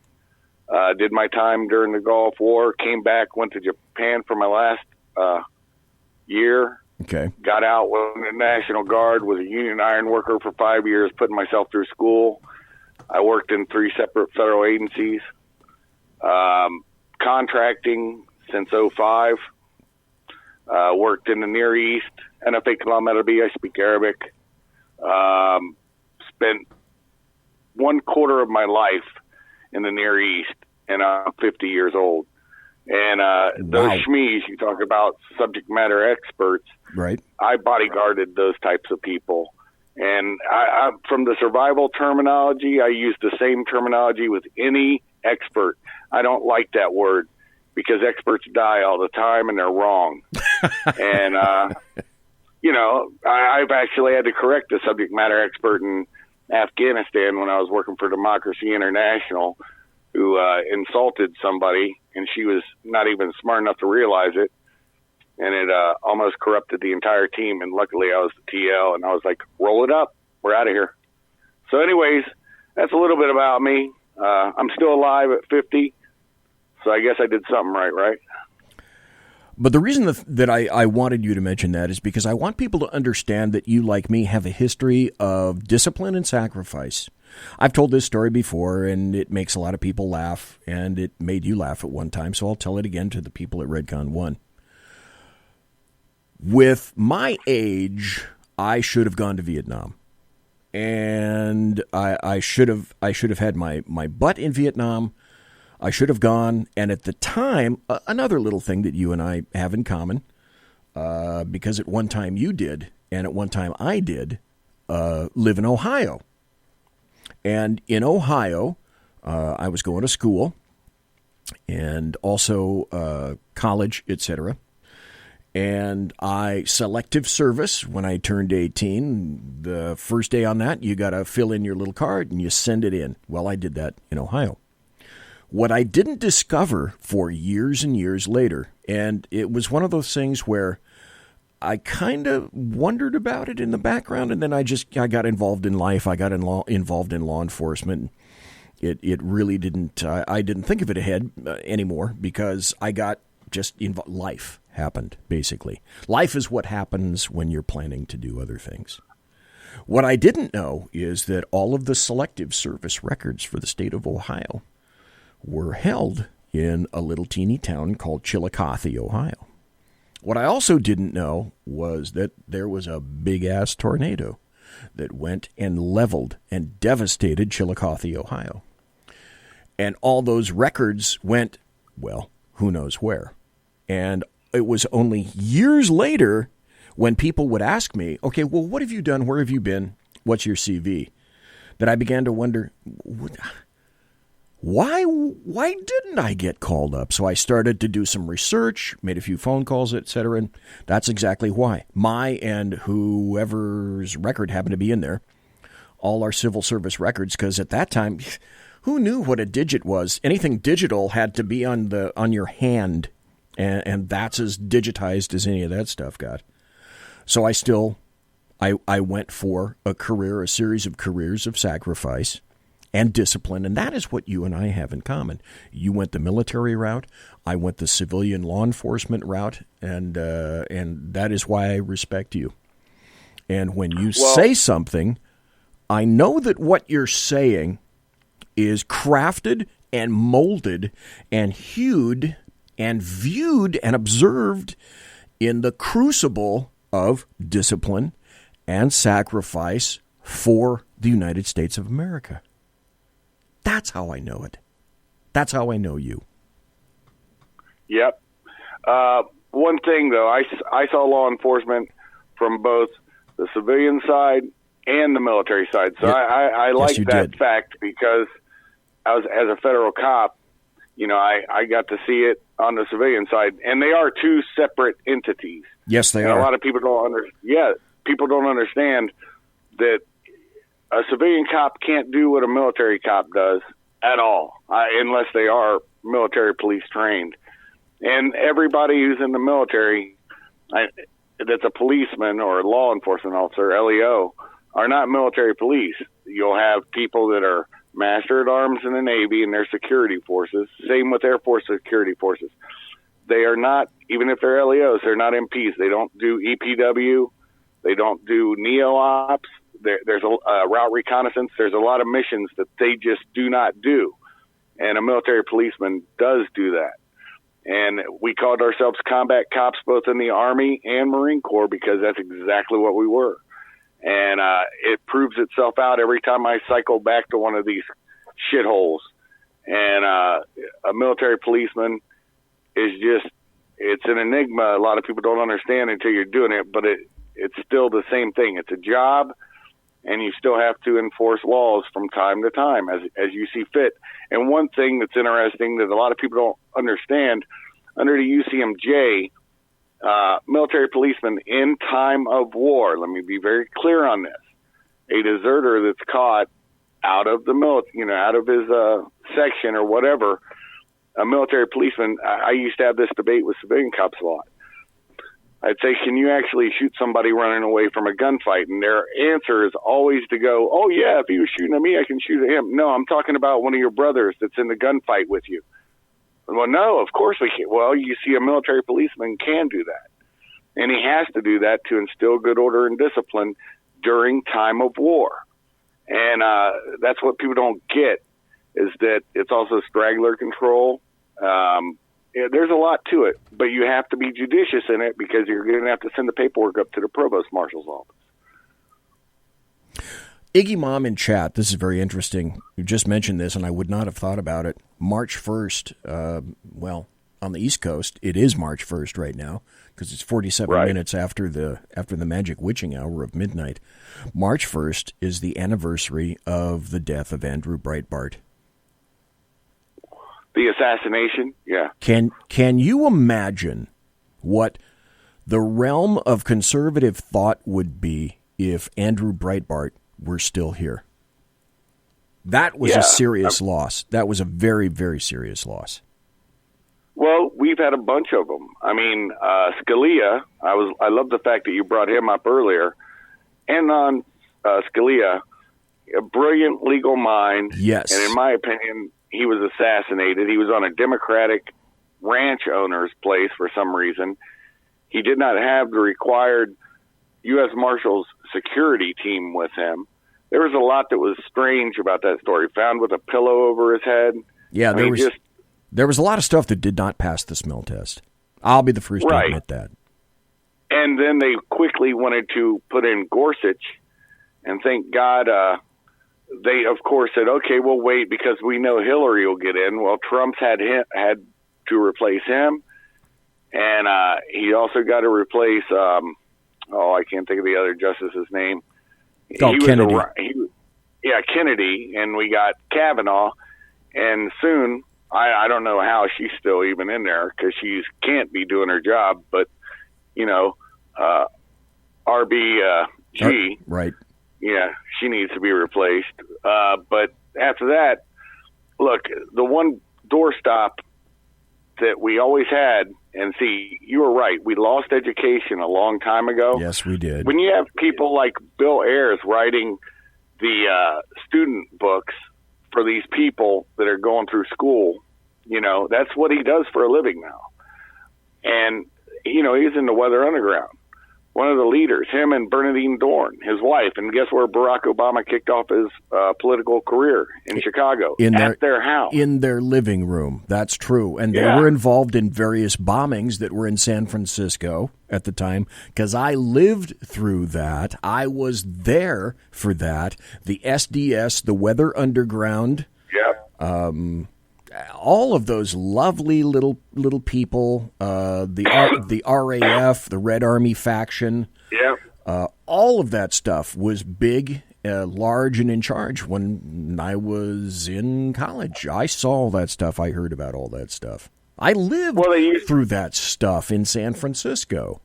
[SPEAKER 14] Did my time during the Gulf War, came back, went to Japan for my last year.
[SPEAKER 4] Okay.
[SPEAKER 14] Got out, went in the National Guard, was a union iron worker for 5 years, putting myself through school. I worked in 3 separate federal agencies, contracting since 2005. Worked in the Near East, NFA Kalam I speak Arabic. Spent 1/4 of my life in the Near East, and I'm 50 years old. And those shmees, you talk about subject matter experts,
[SPEAKER 4] right?
[SPEAKER 14] I bodyguarded those types of people. And I from the survival terminology, I use the same terminology with any expert. I don't like that word, because experts die all the time and they're wrong. And, I've actually had to correct a subject matter expert in Afghanistan when I was working for Democracy International, who insulted somebody, and she was not even smart enough to realize it. And it almost corrupted the entire team. And luckily I was the TL, and I was like, roll it up. We're out of here. So anyways, that's a little bit about me. I'm still alive at 50. So I guess I did something right?
[SPEAKER 4] But the reason that I wanted you to mention that is because I want people to understand that you, like me, have a history of discipline and sacrifice. I've told this story before, and it makes a lot of people laugh, and it made you laugh at one time, so I'll tell it again to the people at Redcon 1. With my age, I should have gone to Vietnam. And I should have had my butt in Vietnam. I should have gone, and at the time, another little thing that you and I have in common, because at one time you did, and at one time I did, live in Ohio. And in Ohio, I was going to school, and also college, etc. And I selective service when I turned 18. The first day on that, you got to fill in your little card, and you send it in. Well, I did that in Ohio. What I didn't discover for years and years later, and it was one of those things where I kind of wondered about it in the background, and then I got involved in life. I got involved in law enforcement. It really didn't. I didn't think of it ahead anymore because I got just involved. Life happened, basically. Life is what happens when you're planning to do other things. What I didn't know is that all of the selective service records for the state of Ohio were held in a little teeny town called Chillicothe, Ohio. What I also didn't know was that there was a big-ass tornado that went and leveled and devastated Chillicothe, Ohio. And all those records went, well, who knows where. And it was only years later when people would ask me, okay, well, what have you done? Where have you been? What's your CV? That I began to wonder, why didn't I get called up? So I started to do some research, made a few phone calls, etc. And that's exactly why. My and whoever's record happened to be in there, all our civil service records, because at that time, who knew what a digit was? Anything digital had to be on your hand, and that's as digitized as any of that stuff got. So I went for a series of careers of sacrifice and discipline, and that is what you and I have in common. You went the military route, I went the civilian law enforcement route, and that is why I respect you. And when you say something, I know that what you're saying is crafted and molded and hewed and viewed and observed in the crucible of discipline and sacrifice for the United States of America. That's how I know it. That's how I know you.
[SPEAKER 14] Yep. One thing, though, I saw law enforcement from both the civilian side and the military side. So I like that fact because as a federal cop, I got to see it on the civilian side, and they are two separate entities.
[SPEAKER 4] Yes, they are.
[SPEAKER 14] A lot of people don't understand that a civilian cop can't do what a military cop does at all, unless they are military police trained. And everybody who's in the military, that's a policeman or a law enforcement officer, LEO, are not military police. You'll have people that are master at arms in the Navy and their security forces. Same with Air Force security forces. They are not, even if they're LEOs, they're not MPs. They don't do EPW. They don't do NEO-ops. There's a route reconnaissance. There's a lot of missions that they just do not do. And a military policeman does do that. And we called ourselves combat cops both in the Army and Marine Corps because that's exactly what we were. And it proves itself out every time I cycle back to one of these shitholes. And a military policeman is it's an enigma. A lot of people don't understand until you're doing it, but it's still the same thing. It's a job, and you still have to enforce laws from time to time as you see fit. And one thing that's interesting that a lot of people don't understand, under the UCMJ, military policemen in time of war, let me be very clear on this, a deserter that's caught out of the out of his section or whatever, a military policeman, I used to have this debate with civilian cops a lot. I'd say, can you actually shoot somebody running away from a gunfight? And their answer is always to go, oh, yeah, if he was shooting at me, I can shoot at him. No, I'm talking about one of your brothers that's in the gunfight with you. Well, no, of course we can't. Well, you see, a military policeman can do that. And he has to do that to instill good order and discipline during time of war. And that's what people don't get, is that it's also straggler control. There's a lot to it, but you have to be judicious in it because you're going to have to send the paperwork up to the provost marshal's office.
[SPEAKER 4] Iggy Mom in chat, this is very interesting. You just mentioned this, and I would not have thought about it. March 1st, on the East Coast, it is March 1st right now because it's 47 minutes after the magic witching hour of midnight. March 1st is the anniversary of the death of Andrew Breitbart.
[SPEAKER 14] The assassination, yeah.
[SPEAKER 4] Can you imagine what the realm of conservative thought would be if Andrew Breitbart were still here? That was a serious loss. That was a very, very serious loss.
[SPEAKER 14] Well, we've had a bunch of them. I mean, Scalia, I love the fact that you brought him up earlier. And on Scalia, a brilliant legal mind.
[SPEAKER 4] Yes.
[SPEAKER 14] And in my opinion, he was assassinated. He was on a Democratic ranch owner's place for some reason. He did not have the required U.S. Marshals security team with him. There was a lot that was strange about that story. Found with a pillow over his head.
[SPEAKER 4] Yeah, there was a lot of stuff that did not pass the smell test. I'll be the first to admit that.
[SPEAKER 14] And then they quickly wanted to put in Gorsuch, and thank God they, of course, said, okay, we'll wait because we know Hillary will get in. Well, Trump's had to replace him, and he also got to replace, I can't think of the other justice's name.
[SPEAKER 4] Kennedy.
[SPEAKER 14] Kennedy, and we got Kavanaugh, and soon, I don't know how she's still even in there because she can't be doing her job, but, RBG.
[SPEAKER 4] Right.
[SPEAKER 14] Yeah, she needs to be replaced. But after that, look, the one doorstop that we always had, and see, you were right, we lost education a long time ago.
[SPEAKER 4] Yes, we did.
[SPEAKER 14] When you have people like Bill Ayers writing the student books for these people that are going through school, that's what he does for a living now. And, he's in the Weather Underground. One of the leaders, him and Bernadine Dorn, his wife, and guess where Barack Obama kicked off his political career? In Chicago, at their house.
[SPEAKER 4] In their living room, that's true. And they were involved in various bombings that were in San Francisco at the time, because I lived through that. I was there for that. The SDS, the Weather Underground.
[SPEAKER 14] Yep.
[SPEAKER 4] All of those lovely little people, the RAF, the Red Army faction, all of that stuff was big, large, and in charge when I was in college. I saw all that stuff. I heard about all that stuff. I lived through that stuff in San Francisco.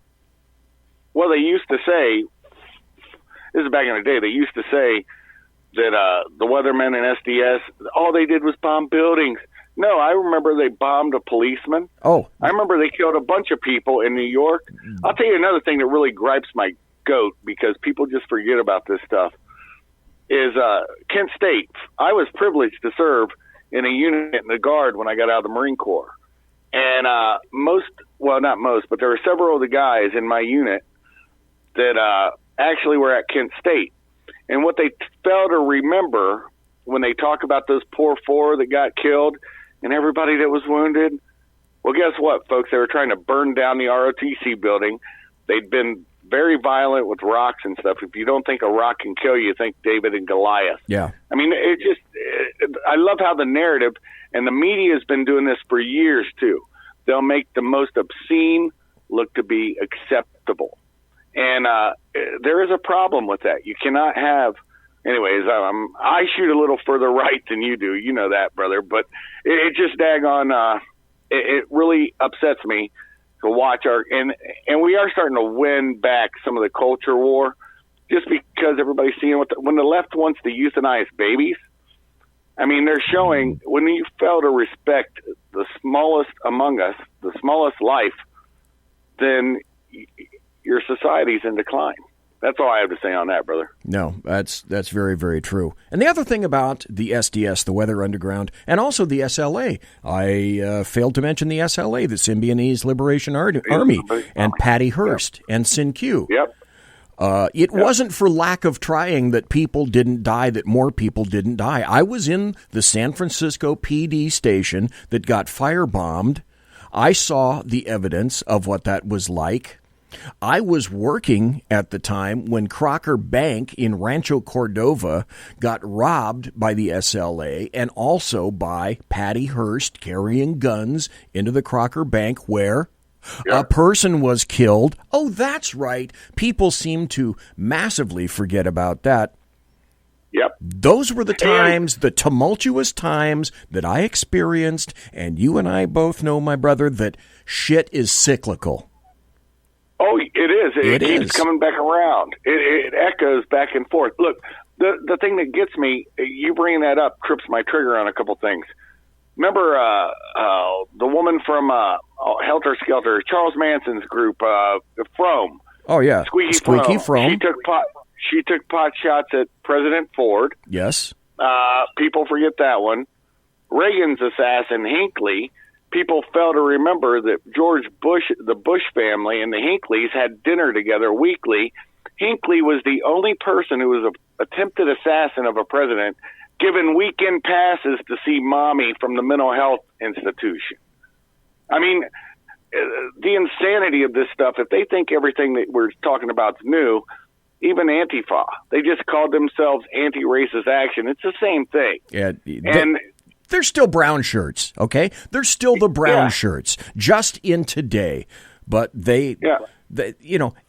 [SPEAKER 14] Well, they used to say, this is back in the day, they used to say that the weathermen and SDS, all they did was bomb buildings. No, I remember they bombed a policeman.
[SPEAKER 4] Oh.
[SPEAKER 14] I remember they killed a bunch of people in New York. I'll tell you another thing that really gripes my goat, because people just forget about this stuff, is Kent State. I was privileged to serve in a unit in the Guard when I got out of the Marine Corps. And not most, but there were several of the guys in my unit that actually were at Kent State. And what they fail to remember when they talk about those poor 4 that got killed and everybody that was wounded, well, guess what, folks? They were trying to burn down the ROTC building. They'd been very violent with rocks and stuff. If you don't think a rock can kill you, think David and Goliath.
[SPEAKER 4] Yeah.
[SPEAKER 14] I mean, I love how the narrative, and the media has been doing this for years, too. They'll make the most obscene look to be acceptable. And there is a problem with that. You cannot have... Anyways, I shoot a little further right than you do. You know that, brother. But it just daggone... it really upsets me to watch and we are starting to win back some of the culture war, just because everybody's seeing when the left wants to euthanize babies. I mean, they're showing when you fail to respect the smallest among us, the smallest life, then your society's in decline. That's all I have to say on that, brother.
[SPEAKER 4] No, that's very, very true. And the other thing about the SDS, the Weather Underground, and also the SLA, I failed to mention the SLA, the Symbionese Liberation Army, and Patty Hearst and Sin Q.
[SPEAKER 14] Yep.
[SPEAKER 4] It wasn't for lack of trying that people didn't die, that more people didn't die. I was in the San Francisco PD station that got firebombed. I saw the evidence of what that was like. I was working at the time when Crocker Bank in Rancho Cordova got robbed by the SLA and also by Patty Hearst carrying guns into the Crocker Bank where a person was killed. Oh, that's right. People seem to massively forget about that.
[SPEAKER 14] Yep.
[SPEAKER 4] Those were the times, the tumultuous times that I experienced, and you and I both know, my brother, that shit is cyclical.
[SPEAKER 14] Oh, it is. It keeps
[SPEAKER 4] is.
[SPEAKER 14] coming back around. It echoes back and forth. Look, the thing that gets me, you bringing that up trips my trigger on a couple things. Remember the woman from Helter Skelter, Charles Manson's group, Frome.
[SPEAKER 4] Oh, yeah.
[SPEAKER 14] Squeaky Frome.
[SPEAKER 4] Frome.
[SPEAKER 14] She took pot shots at President Ford.
[SPEAKER 4] Yes.
[SPEAKER 14] People forget that one. Reagan's assassin, Hinckley. People fail to remember that George Bush, the Bush family, and the Hinckleys had dinner together weekly. Hinckley was the only person who was an attempted assassin of a president given weekend passes to see mommy from the mental health institution. I mean, the insanity of this stuff, if they think everything that we're talking about is new, even Antifa, they just called themselves Anti-Racist Action. It's the same thing.
[SPEAKER 4] Yeah,
[SPEAKER 14] and
[SPEAKER 4] they're still brown shirts, okay? They're still the brown shirts, just in today. But they,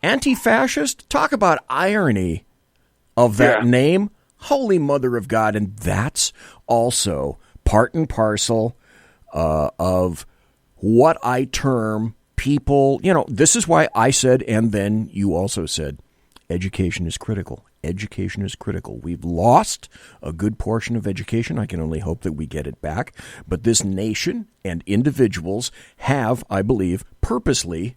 [SPEAKER 4] anti-fascist, talk about irony of that name. Holy Mother of God. And that's also part and parcel of what I term people. This is why I said, and then you also said, education is critical. Education is critical. We've lost a good portion of education. I can only hope that we get it back. But this nation and individuals have, I believe, purposely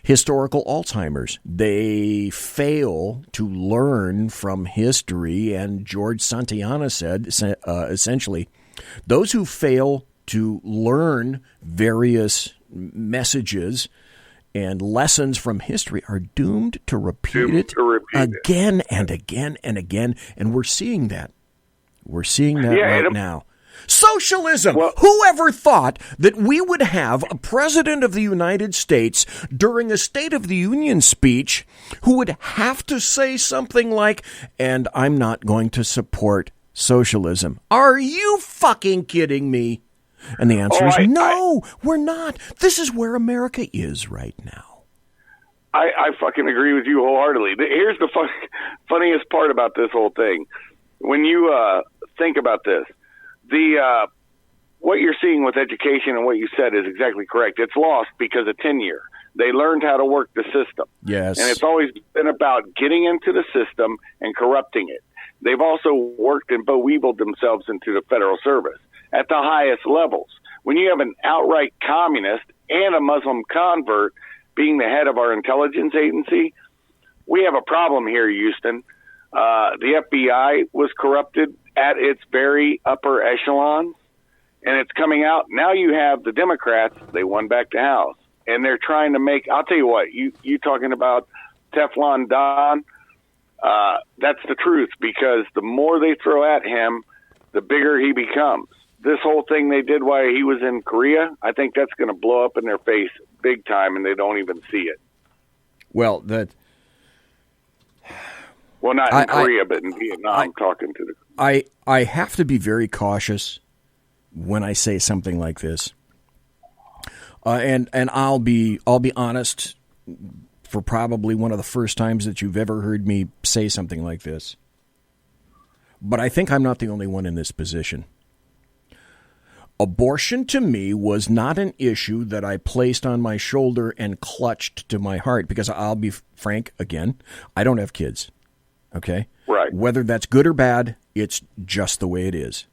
[SPEAKER 4] historical Alzheimer's. They fail to learn from history. And George Santayana said, essentially, those who fail to learn various messages and lessons from history are doomed to repeat it again and again and again. And we're seeing that. We're seeing that right now. Socialism! Well, whoever thought that we would have a president of the United States during a State of the Union speech who would have to say something like, and I'm not going to support socialism. Are you fucking kidding me? And the answer is no, we're not. This is where America is right now.
[SPEAKER 14] I fucking agree with you wholeheartedly. Here's the funniest part about this whole thing. When you think about this, what you're seeing with education and what you said is exactly correct. It's lost because of tenure. They learned how to work the system.
[SPEAKER 4] Yes.
[SPEAKER 14] And it's always been about getting into the system and corrupting it. They've also worked and boweevled themselves into the federal service at the highest levels. When you have an outright communist and a Muslim convert being the head of our intelligence agency, we have a problem here, Houston. The FBI was corrupted at its very upper echelons, and it's coming out. Now you have the Democrats, they won back the House, and they're trying to make, I'll tell you what, you talking about Teflon Don, that's the truth, because the more they throw at him, the bigger he becomes. This whole thing they did while he was in Korea, I think that's going to blow up in their face big time, and they don't even see it.
[SPEAKER 4] Well,
[SPEAKER 14] not in Korea, but in Vietnam, talking to the...
[SPEAKER 4] I have to be very cautious when I say something like this. And I'll be honest, for probably one of the first times that you've ever heard me say something like this. But I think I'm not the only one in this position. Abortion to me was not an issue that I placed on my shoulder and clutched to my heart, because I'll be frank again, I don't have kids. Okay?
[SPEAKER 14] Right.
[SPEAKER 4] Whether that's good or bad, it's just the way it is.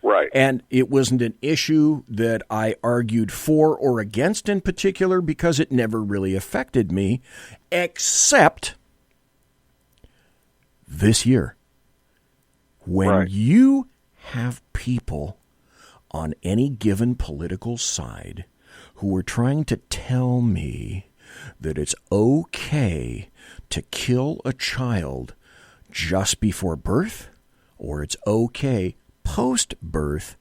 [SPEAKER 14] Right.
[SPEAKER 4] And it wasn't an issue that I argued for or against in particular, because it never really affected me, except this year. When you have people on any given political side who are trying to tell me that it's okay to kill a child just before birth, or it's okay post-birth,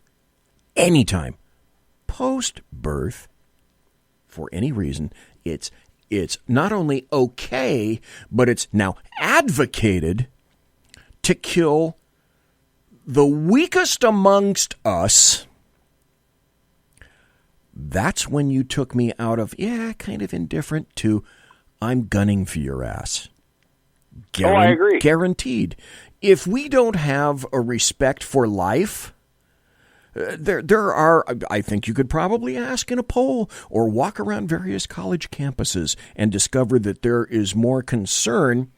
[SPEAKER 4] anytime post-birth, for any reason, it's not only okay, but it's now advocated to kill the weakest amongst us. That's when you took me out of, kind of indifferent, to I'm gunning for your ass.
[SPEAKER 14] I agree.
[SPEAKER 4] Guaranteed. If we don't have a respect for life, There are, I think you could probably ask in a poll or walk around various college campuses and discover that there is more concern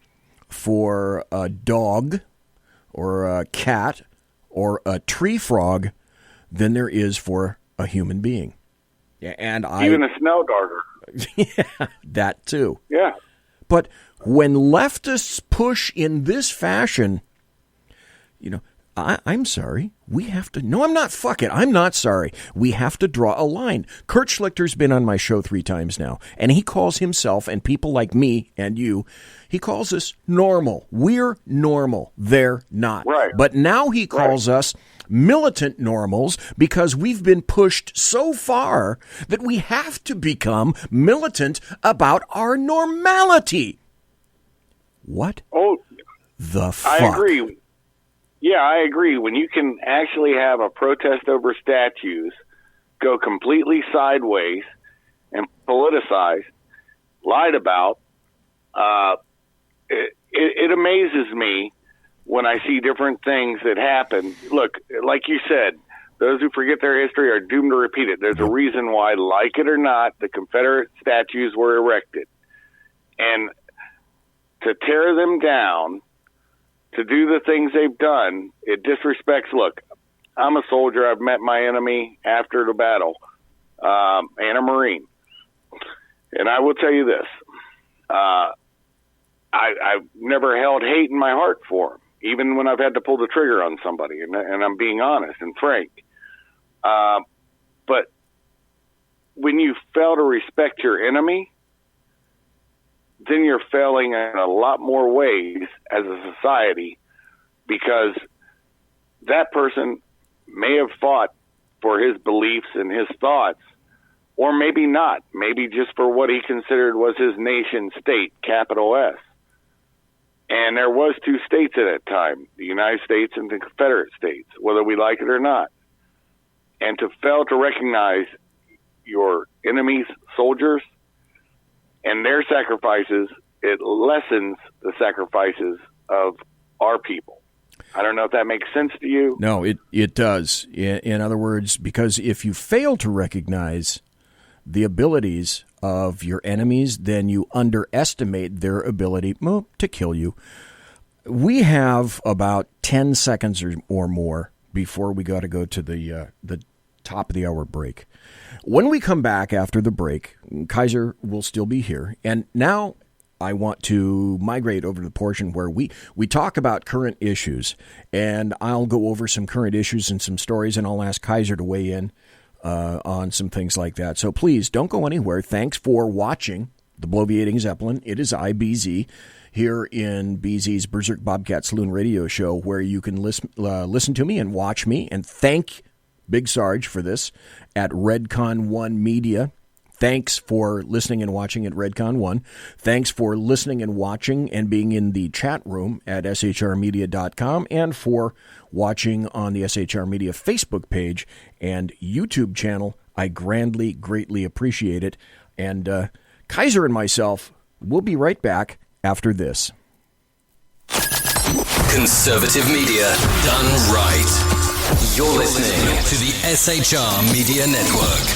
[SPEAKER 4] for a dog or a cat or a tree frog than there is for a human being. And
[SPEAKER 14] even a snow darter.
[SPEAKER 4] Yeah, that too.
[SPEAKER 14] Yeah.
[SPEAKER 4] But when leftists push in this fashion, I'm sorry. We have to. No, I'm not. Fuck it. I'm not sorry. We have to draw a line. Kurt Schlichter's been on my show 3 times now, and he calls himself and people like me and you, he calls us normal. We're normal. They're not.
[SPEAKER 14] Right.
[SPEAKER 4] But now he calls us militant normals because we've been pushed so far that we have to become militant about our normality. What?
[SPEAKER 14] Oh,
[SPEAKER 4] the fuck?
[SPEAKER 14] I agree. Yeah, I agree. When you can actually have a protest over statues go completely sideways and politicized, lied about, it amazes me when I see different things that happen. Look, like you said, those who forget their history are doomed to repeat it. There's a reason why, like it or not, the Confederate statues were erected. And to tear them down, to do the things they've done, it disrespects. Look, I'm a soldier. I've met my enemy after the battle, and a Marine. And I will tell you this. I've never held hate in my heart for him, even when I've had to pull the trigger on somebody, and I'm being honest and frank. But when you fail to respect your enemy, then you're failing in a lot more ways as a society, because that person may have fought for his beliefs and his thoughts, or maybe not, maybe just for what he considered was his nation state, capital S. And there was 2 states at that time, the United States and the Confederate States, whether we like it or not. And to fail to recognize your enemy's soldiers and their sacrifices, it lessens the sacrifices of our people. I don't know if that makes sense to you.
[SPEAKER 4] No, it does. In other words, because if you fail to recognize the abilities of your enemies, then you underestimate their ability to kill you. We have about 10 seconds or more before we got to go to the top of the hour break. When we come back after the break, Kaiser will still be here. And now I want to migrate over to the portion where we talk about current issues. And I'll go over some current issues and some stories, and I'll ask Kaiser to weigh in on some things like that. So please don't go anywhere. Thanks for watching the Bloviating Zeppelin. It is IBZ here in BZ's Berserk Bobcat Saloon radio show, where you can listen to me and watch me. And thank Big Sarge for this at Redcon 1 Media. Thanks for listening and watching at Redcon 1. Thanks for listening and watching and being in the chat room at shrmedia.com, and for watching on the SHR Media Facebook page and YouTube channel. I greatly appreciate it. And Kaiser and myself will be right back after this.
[SPEAKER 5] Conservative media done right. You're listening to the SHR Media Network.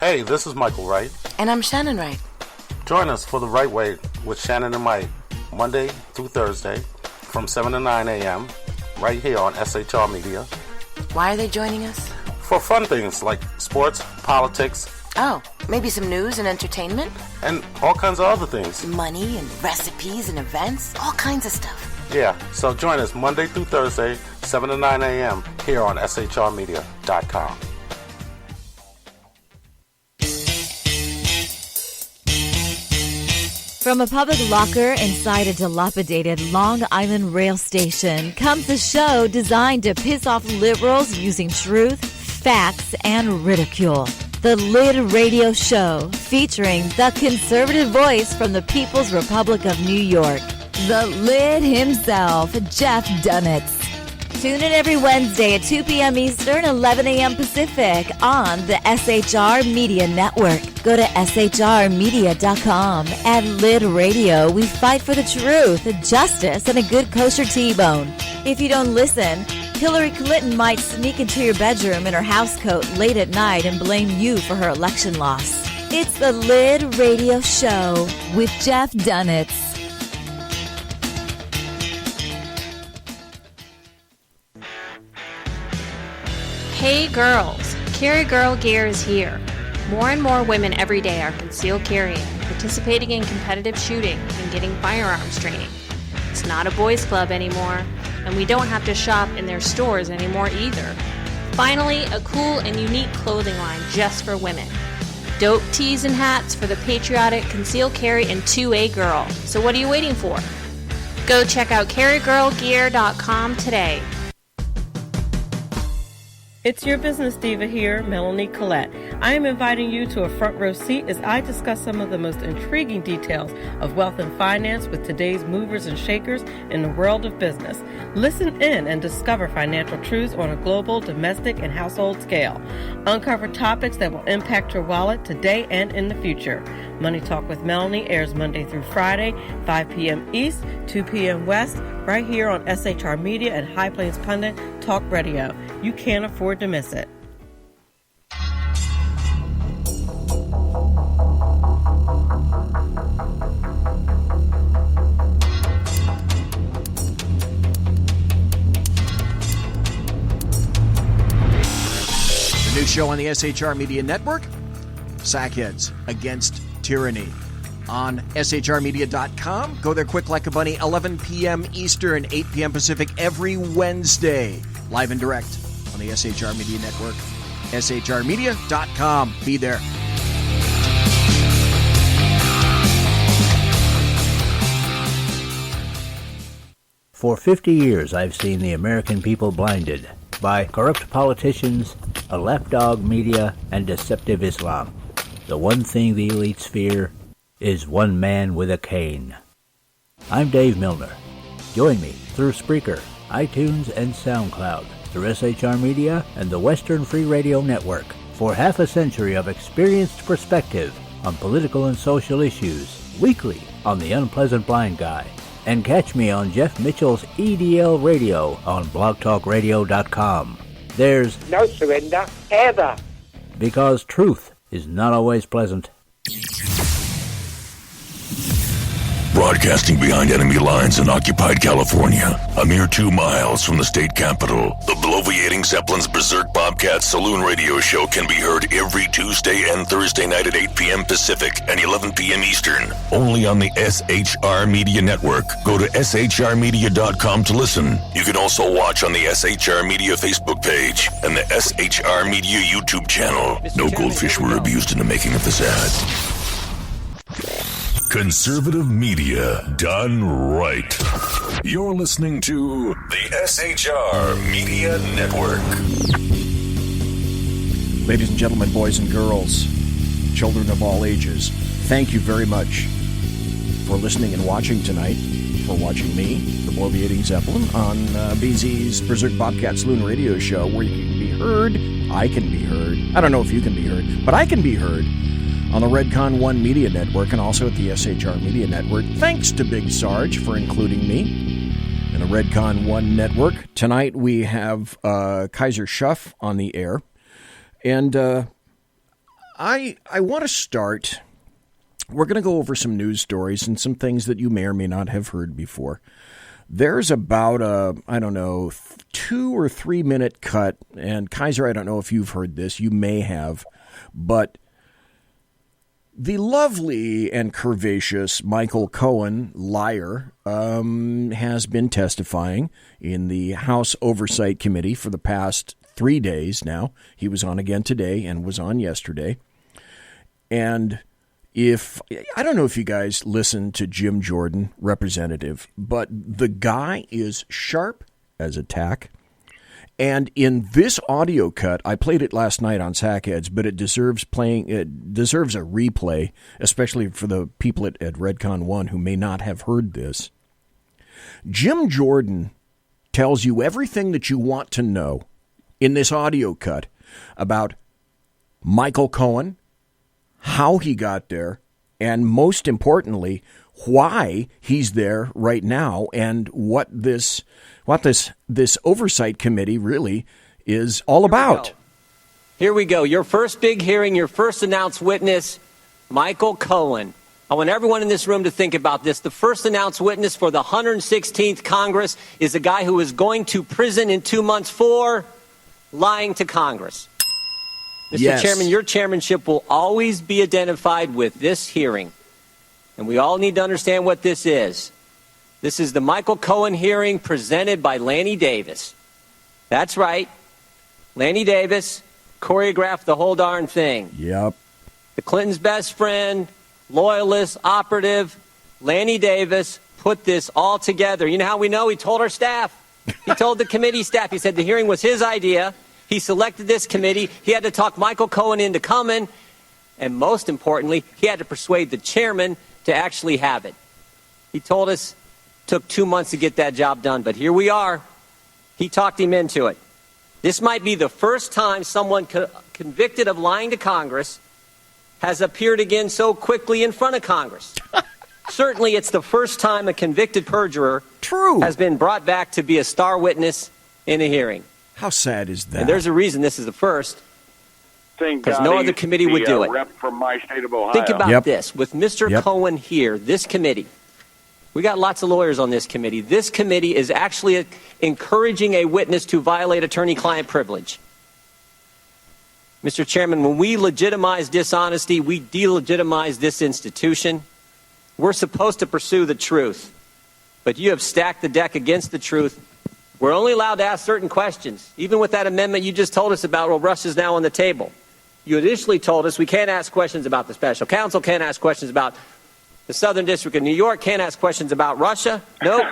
[SPEAKER 6] Hey, this is Michael Wright.
[SPEAKER 7] And I'm Shannon Wright.
[SPEAKER 6] Join us for The Right Way with Shannon and Mike, Monday through Thursday from 7 to 9 a.m. right here on SHR Media.
[SPEAKER 7] Why are they joining us?
[SPEAKER 6] For fun things like sports, politics.
[SPEAKER 7] Oh, maybe some news and entertainment?
[SPEAKER 6] And all kinds of other things.
[SPEAKER 7] Money and recipes and events, all kinds of stuff.
[SPEAKER 6] Yeah, so join us Monday through Thursday, 7 to 9 a.m. here on shrmedia.com.
[SPEAKER 8] From a public locker inside a dilapidated Long Island rail station comes a show designed to piss off liberals using truth, facts, and ridicule. The Lid Radio Show, featuring the conservative voice from the People's Republic of New York, the Lid himself, Jeff Dunitz. Tune in every Wednesday at 2 p.m. Eastern, 11 a.m. Pacific on the SHR Media Network. Go to shrmedia.com. At Lid Radio, we fight for the truth, justice, and a good kosher T-bone. If you don't listen, Hillary Clinton might sneak into your bedroom in her housecoat late at night and blame you for her election loss. It's the Lid Radio Show with Jeff Dunitz.
[SPEAKER 9] Hey girls, Carry Girl Gear is here. More and more women every day are concealed carrying, participating in competitive shooting, and getting firearms training. It's not a boys' club anymore, and we don't have to shop in their stores anymore either. Finally, a cool and unique clothing line just for women. Dope tees and hats for the patriotic concealed carry and 2A girl. So what are you waiting for? Go check out carrygirlgear.com today.
[SPEAKER 10] It's your business diva here, Melanie Collette. I am inviting you to a front row seat as I discuss some of the most intriguing details of wealth and finance with today's movers and shakers in the world of business. Listen in and discover financial truths on a global, domestic, and household scale. Uncover topics that will impact your wallet today and in the future. Money Talk with Melanie airs Monday through Friday, 5 p.m. East, 2 p.m. West, right here on SHR Media and High Plains Pundit Talk Radio. You can't afford to miss it.
[SPEAKER 4] The new show on the SHR Media Network, Sackheads Against Tyranny. On shrmedia.com. Go there quick like a bunny, 11 p.m. Eastern, 8 p.m. Pacific, every Wednesday. Live and direct on the SHR Media Network. shrmedia.com. Be there.
[SPEAKER 11] For 50 years, I've seen the American people blinded by corrupt politicians, a lapdog media, and deceptive Islam. The one thing the elites fear is one man with a cane. I'm Dave Milner. Join me through Spreaker, iTunes, and SoundCloud, through SHR Media and the Western Free Radio Network, for half a century of experienced perspective on political and social issues, weekly on The Unpleasant Blind Guy. And catch me on Jeff Mitchell's EDL Radio on blogtalkradio.com. There's
[SPEAKER 12] no surrender, ever.
[SPEAKER 11] Because truth is not always pleasant.
[SPEAKER 13] Broadcasting behind enemy lines in occupied California, a mere 2 miles from the state capital, the bloviating Zeppelin's Berserk Bobcat Saloon radio show can be heard every Tuesday and Thursday night at 8 p.m. Pacific and 11 p.m. Eastern, only on the SHR Media Network. Go to shrmedia.com to listen. You can also watch on the SHR Media Facebook page and the SHR Media YouTube channel. No goldfish were abused in the making of this ad. Conservative media done right. You're listening to the SHR Media Network.
[SPEAKER 4] Ladies and gentlemen, boys and girls, children of all ages, thank you very much for listening and watching tonight, for watching me, the bloviating Zeppelin, on BZ's Berserk Bobcat Saloon radio show, where you can be heard. I can be heard. I don't know if you can be heard, but I can be heard on the Redcon 1 Media Network and also at the SHR Media Network. Thanks to Big Sarge for including me in the Redcon 1 Network. Tonight we have Kaiser Shuff on the air. And I want to start. We're going to go over some news stories and some things that you may or may not have heard before. There's about a, 2 or 3 minute cut. And Kaiser, I don't know if you've heard this. You may have. But the lovely and curvaceous Michael Cohen, liar, has been testifying in the House Oversight Committee for the past 3 days now. He was on again today and was on yesterday. And I don't know if you guys listen to Jim Jordan, representative, but the guy is sharp as a tack. And in this audio cut, I played it last night on Sackheads, but it deserves playing. It deserves a replay, especially for the people at Redcon 1 who may not have heard this. Jim Jordan tells you everything that you want to know in this audio cut about Michael Cohen, how he got there, and most importantly, why he's there right now and what this oversight committee really is all about.
[SPEAKER 15] Here we go. Your first big hearing, your first announced witness, Michael Cohen. I want everyone in this room to think about this. The first announced witness for the 116th Congress is a guy who is going to prison in 2 months for lying to Congress. Mr. Chairman, your chairmanship will always be identified with this hearing. And we all need to understand what this is. This is the Michael Cohen hearing presented by Lanny Davis. That's right. Lanny Davis choreographed the whole darn thing.
[SPEAKER 4] Yep.
[SPEAKER 15] The Clintons' best friend, loyalist, operative, Lanny Davis put this all together. You know how we know? He told our staff. He told the committee staff. He said the hearing was his idea. He selected this committee. He had to talk Michael Cohen into coming. And most importantly, he had to persuade the chairman to actually have it. He told us it took 2 months to get that job done. But here we are. He talked him into it. This might be the first time someone convicted of lying to Congress has appeared again so quickly in front of Congress. Certainly, it's the first time a convicted perjurer has been brought back to be a star witness in a hearing.
[SPEAKER 4] How sad is that?
[SPEAKER 15] And there's a reason this is the first, because no other committee would do it.
[SPEAKER 14] Rep from my state of Ohio.
[SPEAKER 15] Think about this. With Mr. Cohen here, this committee, we got lots of lawyers on this committee. This committee is actually encouraging a witness to violate attorney-client privilege. Mr. Chairman, when we legitimize dishonesty, we delegitimize this institution. We're supposed to pursue the truth, but you have stacked the deck against the truth. We're only allowed to ask certain questions. Even with that amendment you just told us about, well, Russia's now on the table. You initially told us we can't ask questions about the special counsel, can't ask questions about the Southern District of New York, can't ask questions about Russia. Nope.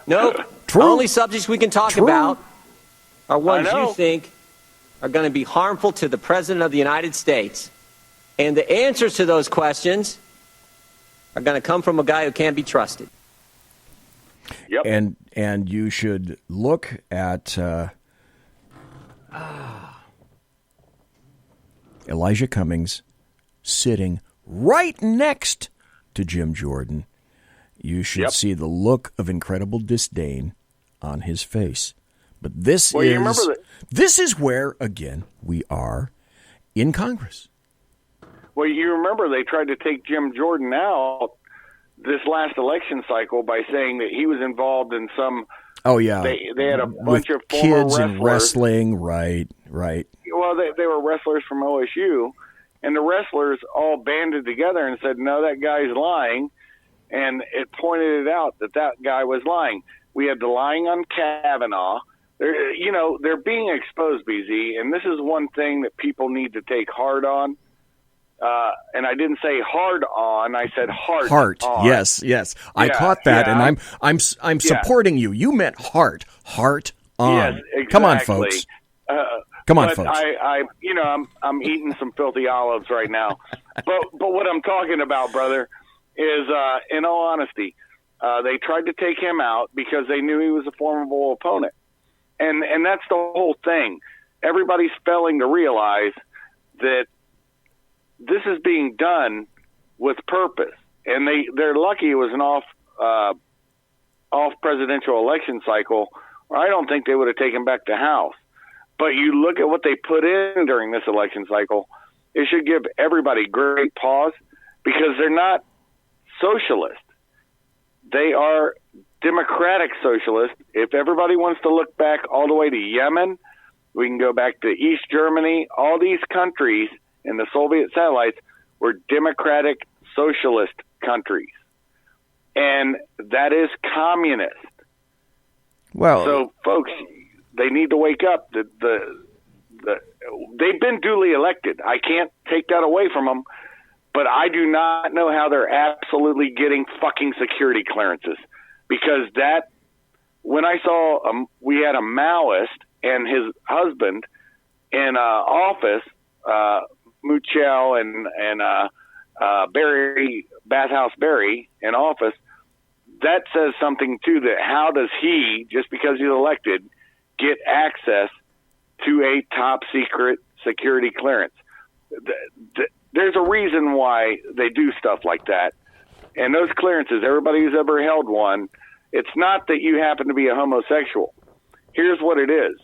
[SPEAKER 15] Nope.
[SPEAKER 4] True.
[SPEAKER 15] The only subjects we can talk about are ones you think are going to be harmful to the President of the United States. And the answers to those questions are going to come from a guy who can't be trusted.
[SPEAKER 14] Yep.
[SPEAKER 4] And you should look at Elijah Cummings sitting right next to Jim Jordan. You should see the look of incredible disdain on his face. But this is where, again, we are in Congress.
[SPEAKER 14] Well, you remember they tried to take Jim Jordan out this last election cycle by saying that he was involved in some.
[SPEAKER 4] Oh yeah,
[SPEAKER 14] they had a bunch of former
[SPEAKER 4] kids
[SPEAKER 14] wrestlers.
[SPEAKER 4] in wrestling, right.
[SPEAKER 14] Well, they were wrestlers from OSU, and the wrestlers all banded together and said, "No, that guy's lying," and it pointed it out that guy was lying. We had the lying on Kavanaugh. They're being exposed, BZ, and this is one thing that people need to take hard on. And I didn't say hard on; I said heart on.
[SPEAKER 4] Yes. I caught that, and I'm supporting you. You meant heart on.
[SPEAKER 14] Yes, exactly.
[SPEAKER 4] Come on, folks. Come on, folks.
[SPEAKER 14] I'm eating some filthy olives right now. but what I'm talking about, brother, is in all honesty, they tried to take him out because they knew he was a formidable opponent, and that's the whole thing. Everybody's failing to realize that this is being done with purpose, and they're lucky it was an off presidential election cycle, or I don't think they would have taken back the House. But you look at what they put in during this election cycle, it should give everybody great pause, because they're not socialist. They are democratic socialist. If everybody wants to look back all the way to Yemen, we can go back to East Germany. All these countries in the Soviet satellites were democratic socialist countries. And that is communist.
[SPEAKER 4] Well,
[SPEAKER 14] so folks, they need to wake up. They've been duly elected. I can't take that away from them, but I do not know how they're absolutely getting fucking security clearances, because when I saw we had a Maoist and his husband in office, Muchel and Barry, Bathhouse Barry in office, that says something too, that how does he, just because he's elected, get access to a top secret security clearance? There's a reason why they do stuff like that. And those clearances, everybody who's ever held one, it's not that you happen to be a homosexual. Here's what it is.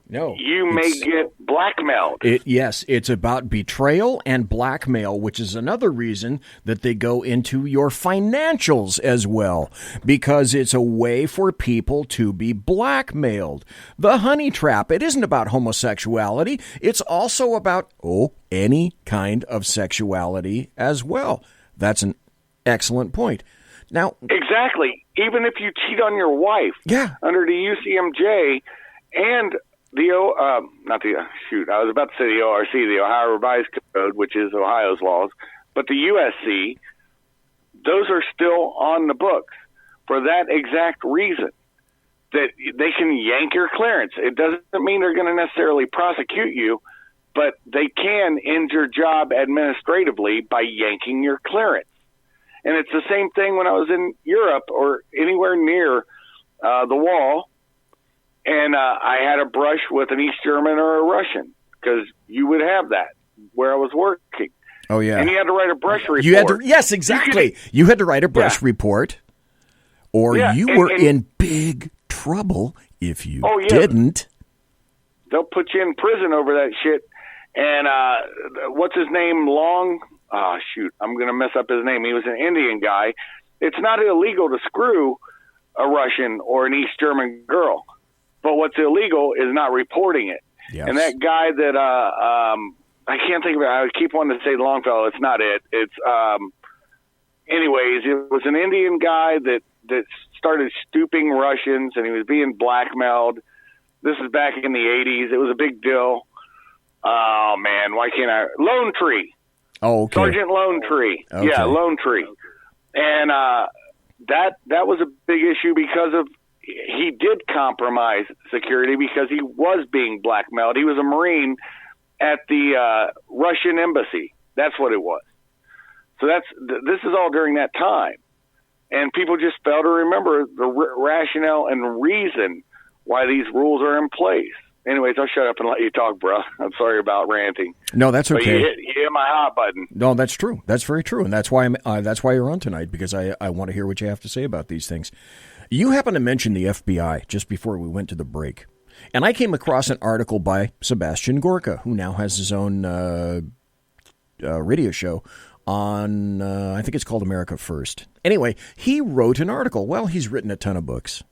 [SPEAKER 4] No.
[SPEAKER 14] You may get blackmailed.
[SPEAKER 4] Yes, it's about betrayal and blackmail, which is another reason that they go into your financials as well, because it's a way for people to be blackmailed. The honey trap, it isn't about homosexuality. It's also about, any kind of sexuality as well. That's an excellent point. Now,
[SPEAKER 14] exactly. Even if you cheat on your wife, under the UCMJ and I was about to say the ORC, the Ohio Revised Code, which is Ohio's laws, but the USC, those are still on the books for that exact reason, that they can yank your clearance. It doesn't mean they're going to necessarily prosecute you, but they can end your job administratively by yanking your clearance. And it's the same thing when I was in Europe or anywhere near the wall, and I had a brush with an East German or a Russian, because you would have that where I was working.
[SPEAKER 4] Oh, yeah.
[SPEAKER 14] And you had to write a brush report.
[SPEAKER 4] Yes, exactly. You had to write a brush report, or you were in big trouble if you didn't.
[SPEAKER 14] They'll put you in prison over that shit. And what's his name? I'm going to mess up his name. He was an Indian guy. It's not illegal to screw a Russian or an East German girl. But what's illegal is not reporting it. Yes. And that guy that I can't think of it. I keep wanting to say Longfellow. It's not it. It's anyways. It was an Indian guy that started stooping Russians, and he was being blackmailed. This is back in the 80s. It was a big deal. Oh man, why can't I? Lone Tree.
[SPEAKER 4] Oh, okay.
[SPEAKER 14] Sergeant Lone Tree. Okay. Yeah, Lone Tree. And that was a big issue because of. He did compromise security because he was being blackmailed. He was a Marine at the Russian embassy. That's what it was. So this is all during that time. And people just fail to remember the rationale and reason why these rules are in place. Anyways, I'll shut up and let you talk, bro. I'm sorry about ranting.
[SPEAKER 4] No, that's okay.
[SPEAKER 14] But you hit my hot button.
[SPEAKER 4] No, that's true. That's very true. And that's why that's why you're on tonight, because I want to hear what you have to say about these things. You happened to mention the FBI just before we went to the break. And I came across an article by Sebastian Gorka, who now has his own radio show on, I think it's called America First. Anyway, he wrote an article. Well, he's written a ton of books.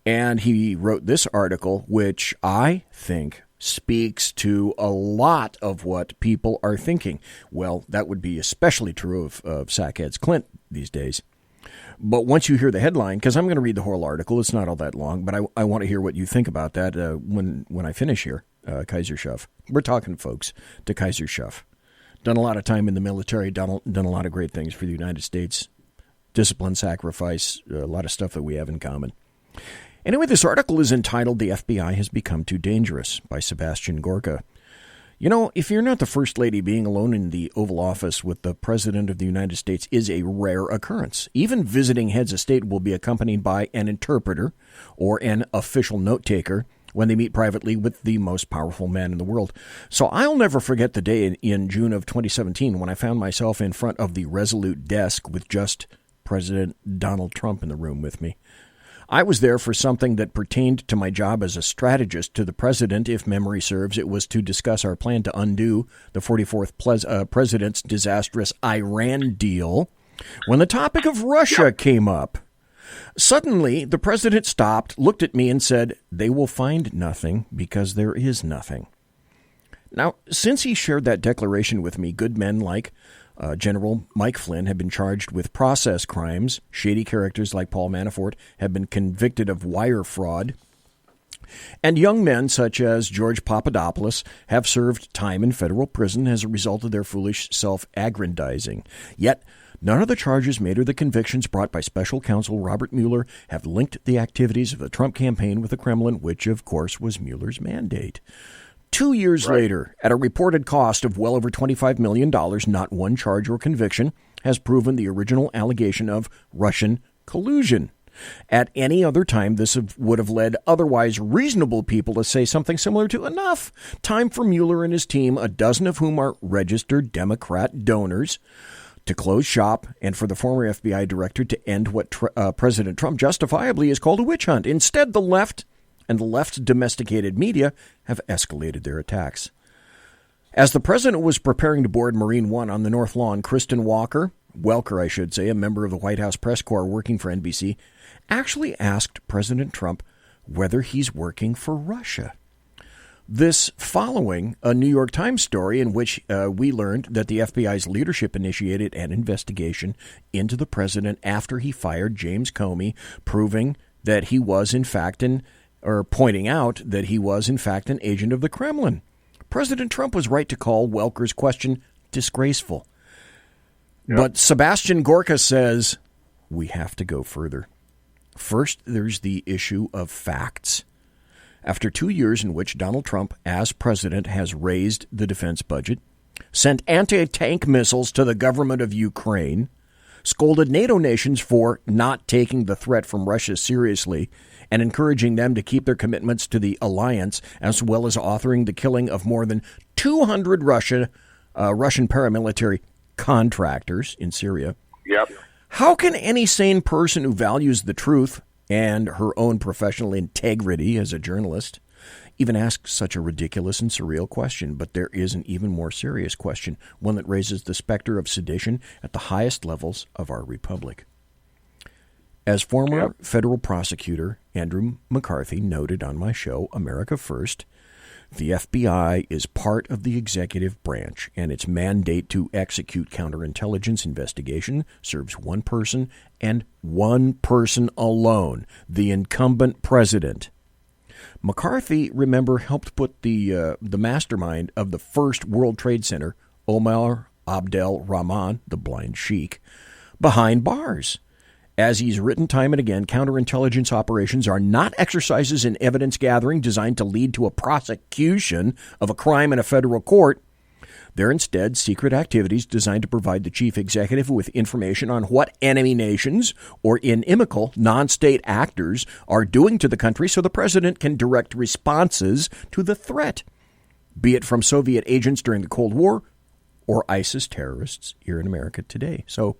[SPEAKER 4] And he wrote this article, which I think speaks to a lot of what people are thinking. Well, that would be especially true of Sackheads Clint these days. But once you hear the headline, because I'm going to read the whole article, it's not all that long, but I want to hear what you think about that when I finish here, Kaiser Shuff. We're talking, folks, to Kaiser Shuff. Done a lot of time in the military, done a lot of great things for the United States. Discipline, sacrifice, a lot of stuff that we have in common. Anyway, this article is entitled "The FBI Has Become Too Dangerous" by Sebastian Gorka. You know, if you're not the First Lady, being alone in the Oval Office with the President of the United States is a rare occurrence. Even visiting heads of state will be accompanied by an interpreter or an official note-taker when they meet privately with the most powerful man in the world. So I'll never forget the day in June of 2017 when I found myself in front of the Resolute desk with just President Donald Trump in the room with me. I was there for something that pertained to my job as a strategist to the president. If memory serves, it was to discuss our plan to undo the 44th president's disastrous Iran deal when the topic of Russia came up. Suddenly, the president stopped, looked at me, and said, "They will find nothing because there is nothing." Now, since he shared that declaration with me, good men like General Mike Flynn have been charged with process crimes. Shady characters like Paul Manafort have been convicted of wire fraud. And young men such as George Papadopoulos have served time in federal prison as a result of their foolish self-aggrandizing. Yet, none of the charges made or the convictions brought by special counsel Robert Mueller have linked the activities of the Trump campaign with the Kremlin, which, of course, was Mueller's mandate. 2 years later, at a reported cost of well over $25 million, not one charge or conviction has proven the original allegation of Russian collusion. At any other time, this would have led otherwise reasonable people to say something similar to enough. Time for Mueller and his team, a dozen of whom are registered Democrat donors, to close shop and for the former FBI director to end what President Trump justifiably has called a witch hunt. Instead, the left and the left's domesticated media have escalated their attacks. As the president was preparing to board Marine One on the North Lawn, Kristen Welker, I should say, a member of the White House press corps working for NBC, actually asked President Trump whether he's working for Russia. This following a New York Times story in which we learned that the FBI's leadership initiated an investigation into the president after he fired James Comey, proving that he was in fact pointing out that he was in fact an agent of the Kremlin. President Trump was right to call Welker's question disgraceful. Yep. But Sebastian Gorka says we have to go further. First, there's the issue of facts. After 2 years in which Donald Trump, as president, has raised the defense budget, sent anti-tank missiles to the government of Ukraine, scolded NATO nations for not taking the threat from Russia seriously, and encouraging them to keep their commitments to the alliance, as well as authoring the killing of more than 200 Russian paramilitary contractors in Syria.
[SPEAKER 14] Yep.
[SPEAKER 4] How can any sane person who values the truth and her own professional integrity as a journalist even ask such a ridiculous and surreal question? But there is an even more serious question, one that raises the specter of sedition at the highest levels of our republic. As former federal prosecutor Andrew McCarthy noted on my show, America First, the FBI is part of the executive branch, and its mandate to execute counterintelligence investigation serves one person and one person alone, the incumbent president. McCarthy, remember, helped put the mastermind of the first World Trade Center, Omar Abdel Rahman, the blind sheik, behind bars. As he's written time and again, counterintelligence operations are not exercises in evidence gathering designed to lead to a prosecution of a crime in a federal court. They're instead secret activities designed to provide the chief executive with information on what enemy nations or inimical non-state actors are doing to the country so the president can direct responses to the threat, be it from Soviet agents during the Cold War or ISIS terrorists here in America today. So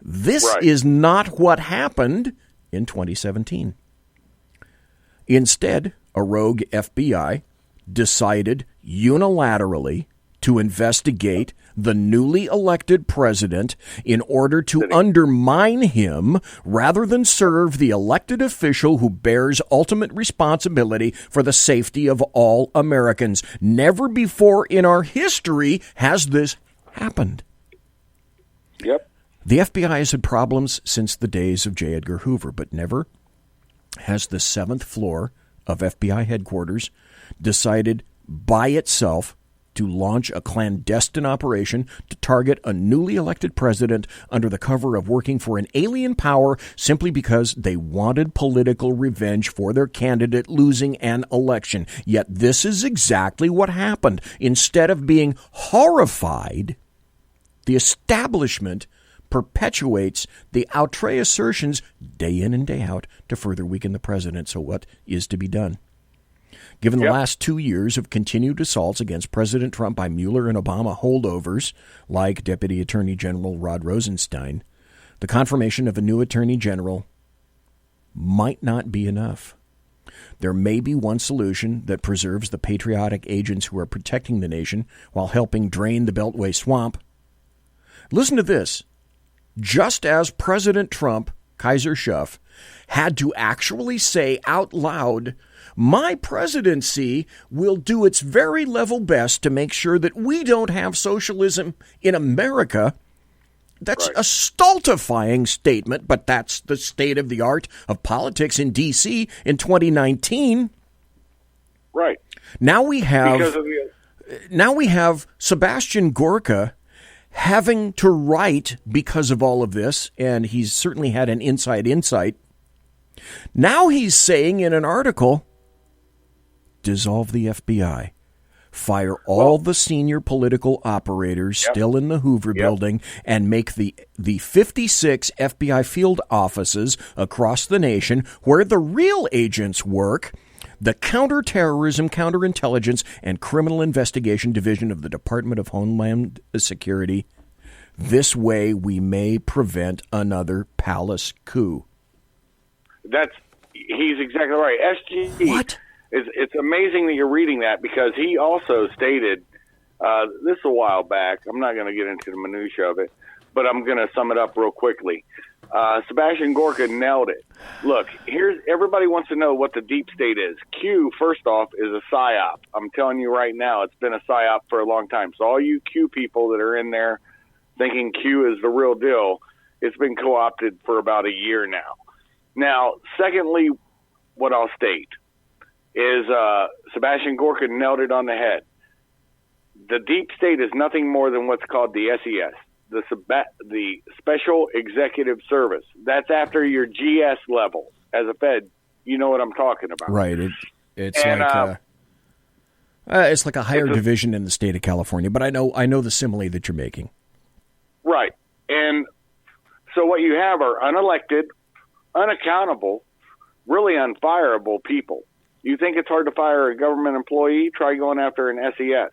[SPEAKER 4] this is not what happened in 2017. Instead, a rogue FBI decided unilaterally to investigate the newly elected president in order to undermine him rather than serve the elected official who bears ultimate responsibility for the safety of all Americans. Never before in our history has this happened.
[SPEAKER 14] Yep.
[SPEAKER 4] The FBI has had problems since the days of J. Edgar Hoover, but never has the 7th floor of FBI headquarters decided by itself to launch a clandestine operation to target a newly elected president under the cover of working for an alien power simply because they wanted political revenge for their candidate losing an election. Yet this is exactly what happened. Instead of being horrified, the establishment perpetuates the outre assertions day in and day out to further weaken the president. So what is to be done? Given the last 2 years of continued assaults against President Trump by Mueller and Obama holdovers like Deputy Attorney General Rod Rosenstein, the confirmation of a new Attorney General might not be enough. There may be one solution that preserves the patriotic agents who are protecting the nation while helping drain the Beltway swamp. Listen to this. Just as President Trump, Kaiser Shuff, had to actually say out loud, "My presidency will do its very level best to make sure that we don't have socialism in America." That's a stultifying statement, but that's the state of the art of politics in D.C. in 2019.
[SPEAKER 14] Right.
[SPEAKER 4] Now we have Sebastian Gorka having to write because of all of this, and he's certainly had an inside insight. Now he's saying in an article, dissolve the FBI, fire all the senior political operators still in the Hoover building, and make the 56 FBI field offices across the nation where the real agents work, the Counterterrorism, Counterintelligence, and Criminal Investigation Division of the Department of Homeland Security, This way we may prevent another palace coup.
[SPEAKER 14] He's exactly right. SG.
[SPEAKER 4] What?
[SPEAKER 14] It's amazing that you're reading that, because he also stated this a while back. I'm not going to get into the minutia of it, but I'm going to sum it up real quickly. Sebastian Gorka nailed it. Look, everybody wants to know what the deep state is. Q, first off, is a psyop. I'm telling you right now, it's been a psyop for a long time. So all you Q people that are in there thinking Q is the real deal, it's been co-opted for about a year now. Now, secondly, what I'll state is Sebastian Gorka nailed it on the head. The deep state is nothing more than what's called the SES, the Special Executive Service. That's after your GS level as a Fed. You know what I'm talking about.
[SPEAKER 4] Right. It's like a higher division in the state of California, but I know the simile that you're making.
[SPEAKER 14] Right. And so what you have are unelected, unaccountable, really unfireable people. You think it's hard to fire a government employee? Try going after an SES.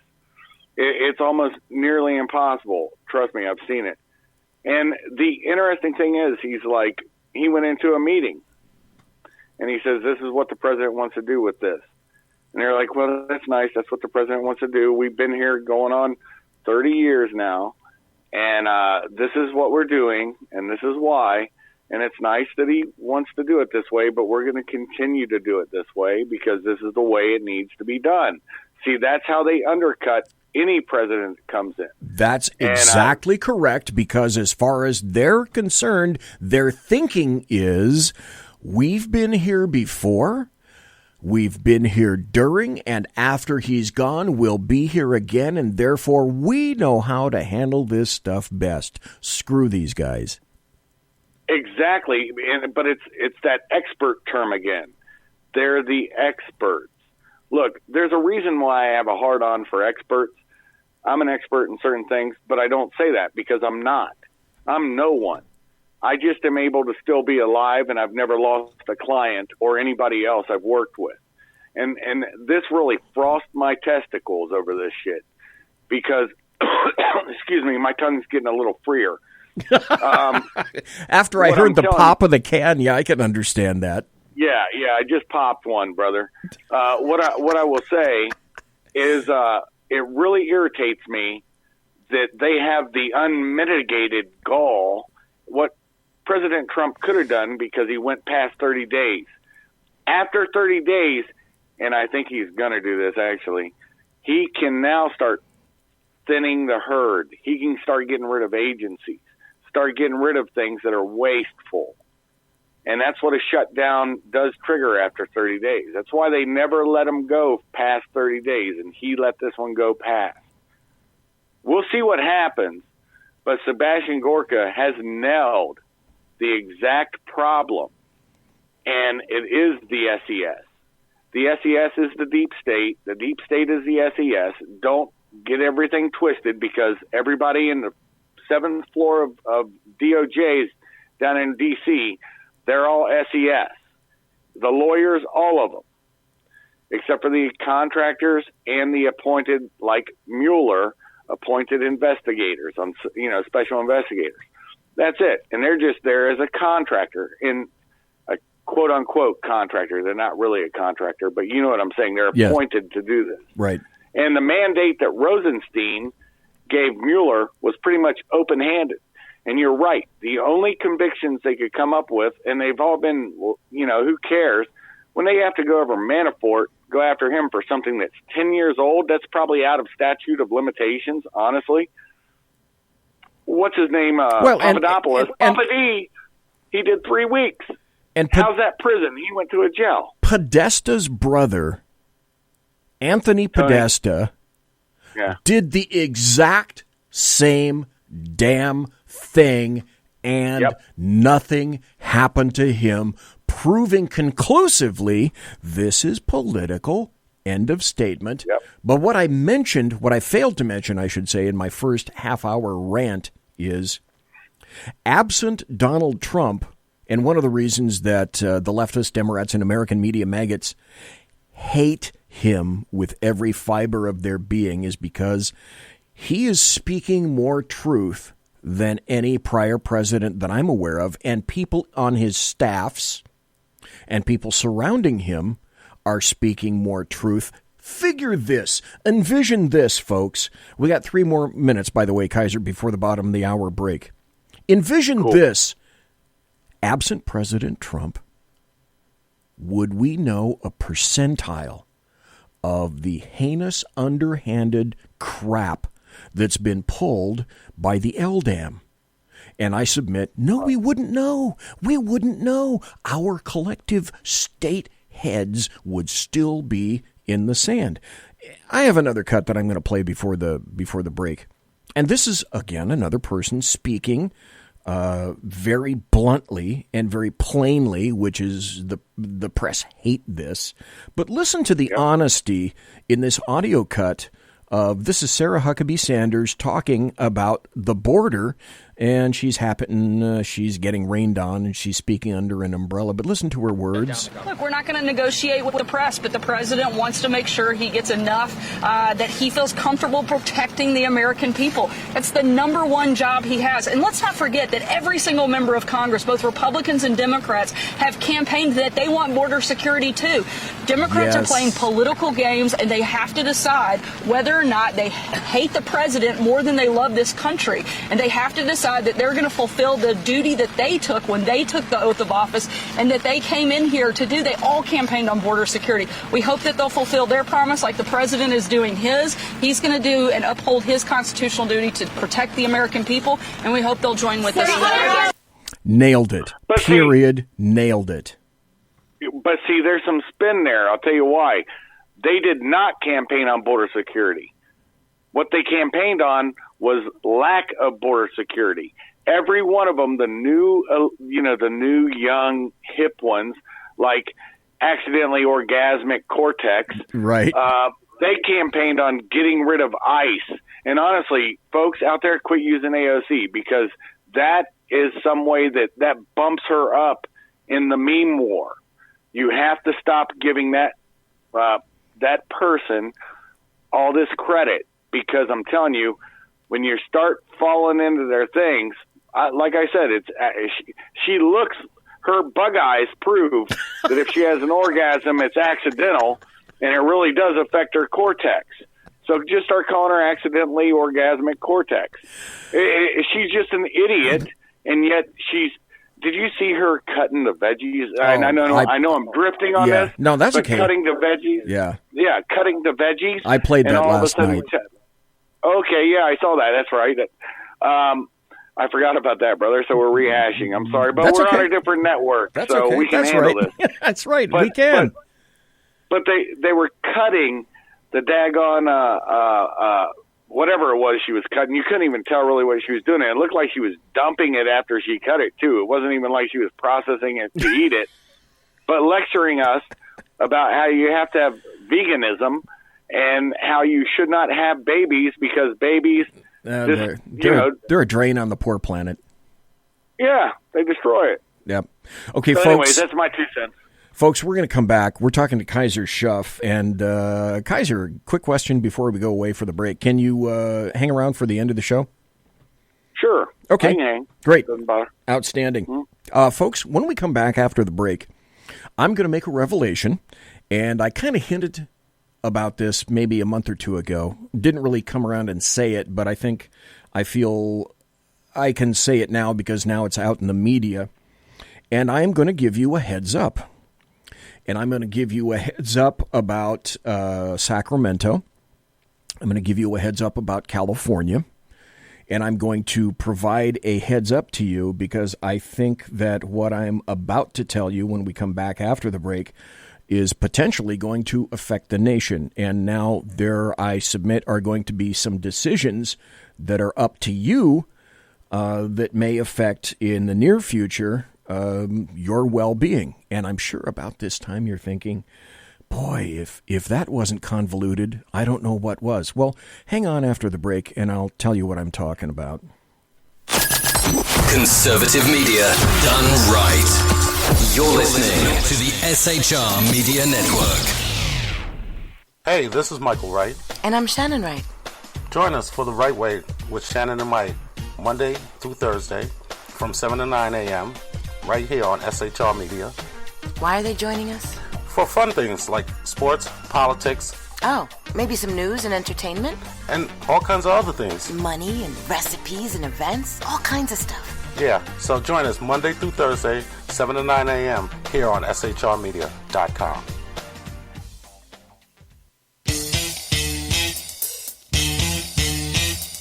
[SPEAKER 14] It's almost nearly impossible. Trust me, I've seen it. And the interesting thing is, he went into a meeting and he says, this is what the president wants to do with this. And they're like, well, that's nice. That's what the president wants to do. We've been here going on 30 years now. And this is what we're doing. And this is why. And it's nice that he wants to do it this way, but we're going to continue to do it this way because this is the way it needs to be done. See, that's how they undercut any president that comes in.
[SPEAKER 4] That's exactly correct, because as far as they're concerned, their thinking is, we've been here before, we've been here during and after he's gone, we'll be here again, and therefore we know how to handle this stuff best. Screw these guys.
[SPEAKER 14] Exactly, but it's that expert term again. They're the experts. Look, there's a reason why I have a hard-on for experts. I'm an expert in certain things, but I don't say that because I'm not. I'm no one. I just am able to still be alive, and I've never lost a client or anybody else I've worked with. And this really frosted my testicles over this shit because, excuse me, my tongue's getting a little freer.
[SPEAKER 4] After I heard the pop of the can, yeah, I can understand that.
[SPEAKER 14] Yeah, I just popped one, brother. What I will say is it really irritates me that they have the unmitigated gall. What President Trump could have done, because he went past 30 days. After 30 days, and I think he's going to do this actually, he can now start thinning the herd. He can start getting rid of agencies, start getting rid of things that are wasteful. And that's what a shutdown does trigger after 30 days. That's why they never let him go past 30 days, and he let this one go past. We'll see what happens, but Sebastian Gorka has nailed the exact problem, and it is the SES. The SES is the deep state. The deep state is the SES. Don't get everything twisted, because everybody in the 7th floor of DOJ's down in D.C., they're all SES. The lawyers, all of them, except for the contractors and the appointed, like Mueller, appointed investigators, special investigators. That's it. And they're just there as a contractor, in a quote-unquote contractor. They're not really a contractor, but you know what I'm saying. They're appointed to do this.
[SPEAKER 4] Right.
[SPEAKER 14] And the mandate that Rosenstein gave Mueller was pretty much open-handed. And you're right. The only convictions they could come up with, and they've all been, who cares? When they have to go over Manafort, go after him for something that's 10 years old, that's probably out of statute of limitations, honestly. What's his name? Papadopoulos. Papadi, he did 3 weeks.
[SPEAKER 4] And
[SPEAKER 14] how's that prison? He went to a jail.
[SPEAKER 4] Podesta's brother, Anthony Podesta, did the exact same damn thing, and nothing happened to him, proving conclusively this is political. End of statement. But what I failed to mention, I should say, in my first half-hour rant is, absent Donald Trump, and one of the reasons that the leftist Democrats and American media maggots hate him with every fiber of their being is because he is speaking more truth than any prior president that I'm aware of, and people on his staffs and people surrounding him are speaking more truth. Figure this. Envision this, folks. We got 3 more minutes, by the way, Kaiser, before the bottom of the hour break. Envision this. Absent President Trump, would we know a percentile of the heinous, underhanded crap that's been pulled by the LDAM? And I submit, no, we wouldn't know. We wouldn't know. Our collective state heads would still be in the sand. I have another cut that I'm going to play before the break. And this is, again, another person speaking very bluntly and very plainly, which is the press hate this. But listen to the honesty in this audio cut of, this is Sarah Huckabee Sanders talking about the border, and she's getting rained on, and she's speaking under an umbrella. But listen to her words.
[SPEAKER 16] Look, we're not going to negotiate with the press, but the president wants to make sure he gets enough that he feels comfortable protecting the American people. That's the number one job he has. And let's not forget that every single member of Congress, both Republicans and Democrats, have campaigned that they want border security too. Democrats are playing political games, and they have to decide whether or not they hate the president more than they love this country. And they have to decide that they're going to fulfill the duty that they took when they took the oath of office and that they came in here to do. They all campaigned on border security. We hope that they'll fulfill their promise like the president is doing his. He's going to do and uphold his constitutional duty to protect the American people, and we hope they'll join with us.
[SPEAKER 4] Nailed it. Period. Nailed it.
[SPEAKER 14] But see, there's some spin there. I'll tell you why. They did not campaign on border security. What they campaigned on was lack of border security. Every one of them, the new young hip ones, like accidentally orgasmic cortex,
[SPEAKER 4] right?
[SPEAKER 14] They campaigned on getting rid of ICE. And honestly, folks out there, quit using AOC, because that is some way that bumps her up in the meme war. You have to stop giving that person all this credit, because I'm telling you, when you start falling into their things, like I said, she looks, her bug eyes prove that if she has an orgasm, it's accidental, and it really does affect her cortex. So just start calling her accidentally orgasmic cortex. She's just an idiot, and yet she's. Did you see her cutting the veggies? I know I'm drifting on this.
[SPEAKER 4] No, that's
[SPEAKER 14] but
[SPEAKER 4] okay.
[SPEAKER 14] Cutting the veggies. Yeah, cutting the veggies.
[SPEAKER 4] I played that last night.
[SPEAKER 14] Okay, yeah, I saw that. That's right. I forgot about that, brother. So we're rehashing. I'm sorry, but we're on a different network, so we can handle this.
[SPEAKER 4] That's right. We can.
[SPEAKER 14] But they were cutting the daggone whatever it was she was cutting. You couldn't even tell really what she was doing. It looked like she was dumping it after she cut it too. It wasn't even like she was processing it to eat it, but lecturing us about how you have to have veganism and how you should not have babies because babies,
[SPEAKER 4] they're a drain on the poor planet.
[SPEAKER 14] Yeah, they destroy it.
[SPEAKER 4] Yep. Okay,
[SPEAKER 14] so
[SPEAKER 4] folks.
[SPEAKER 14] Anyways, that's my 2 cents.
[SPEAKER 4] Folks, we're going to come back. We're talking to Kaiser Shuff. And Kaiser, quick question before we go away for the break. Can you hang around for the end of the show?
[SPEAKER 14] Sure.
[SPEAKER 4] Okay.
[SPEAKER 14] Hang.
[SPEAKER 4] Great.
[SPEAKER 14] Doesn't bother.
[SPEAKER 4] Outstanding.
[SPEAKER 14] Mm-hmm.
[SPEAKER 4] Folks, when we come back after the break, I'm going to make a revelation. And I kind of hinted about this maybe a month or two ago. Didn't really come around and say it, but I feel I can say it now because now it's out in the media. And I'm going to give you a heads up. And I'm going to give you a heads up about Sacramento. I'm going to give you a heads up about California. And I'm going to provide a heads up to you because I think that what I'm about to tell you when we come back after the break is potentially going to affect the nation. And now there, I submit, are going to be some decisions that are up to you that may affect in the near future your well-being. And I'm sure about this time you're thinking, boy, if that wasn't convoluted, I don't know what was. Well, hang on after the break, and I'll tell you what I'm talking about.
[SPEAKER 5] Conservative media done right. You're listening to the SHR Media Network.
[SPEAKER 6] Hey, this is Michael Wright.
[SPEAKER 7] And I'm Shannon Wright.
[SPEAKER 6] Join us for The Right Way with Shannon and Mike Monday through Thursday from 7 to 9 a.m. right here on SHR Media.
[SPEAKER 7] Why are they joining us?
[SPEAKER 6] For fun things like sports, politics.
[SPEAKER 7] Oh, maybe some news and entertainment?
[SPEAKER 6] And all kinds of other things.
[SPEAKER 7] Money and recipes and events, all kinds of stuff.
[SPEAKER 6] Yeah, so join us Monday through Thursday, 7 to 9 a.m. here on SHRmedia.com.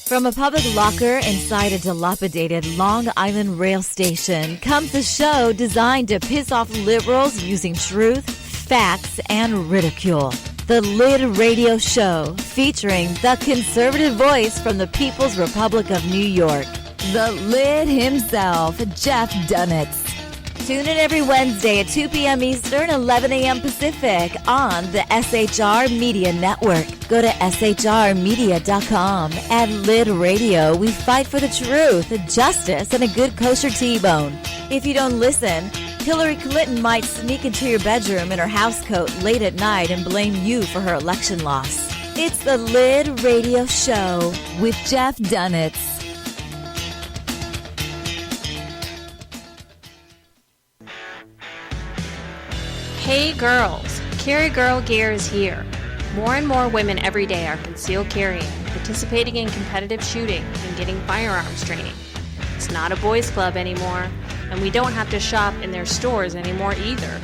[SPEAKER 8] From a public locker inside a dilapidated Long Island rail station comes a show designed to piss off liberals using truth, facts, and ridicule. The Lid Radio Show, featuring the conservative voice from the People's Republic of New York, the Lid himself, Jeff Dunitz. Tune in every Wednesday at 2 p.m. Eastern, 11 a.m. Pacific on the SHR Media Network. Go to shrmedia.com. At Lid Radio, we fight for the truth, justice, and a good kosher T-bone. If you don't listen, Hillary Clinton might sneak into your bedroom in her housecoat late at night and blame you for her election loss. It's the Lid Radio Show with Jeff Dunitz.
[SPEAKER 9] Hey girls, Carry Girl Gear is here. More and more women every day are concealed carrying, participating in competitive shooting, and getting firearms training. It's not a boys' club anymore, and we don't have to shop in their stores anymore either.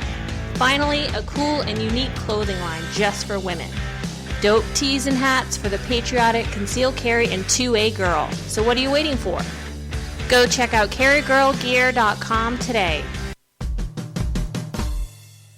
[SPEAKER 9] Finally, a cool and unique clothing line just for women. Dope tees and hats for the patriotic, concealed carry, and 2A girl. So what are you waiting for? Go check out carrygirlgear.com today.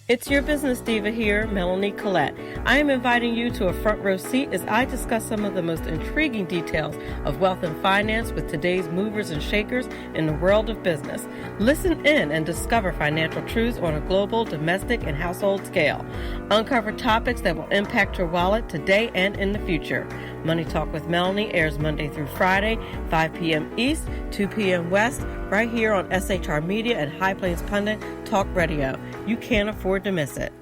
[SPEAKER 10] It's your business diva here, Melanie Collette. I am inviting you to a front row seat as I discuss some of the most intriguing details of wealth and finance with today's movers and shakers in the world of business. Listen in and discover financial truths on a global, domestic, and household scale. Uncover topics that will impact your wallet today and in the future. Money Talk with Melanie airs Monday through Friday, 5 p.m. East, 2 p.m. West, right here on SHR Media and High Plains Pundit Talk Radio. You can't afford to miss it.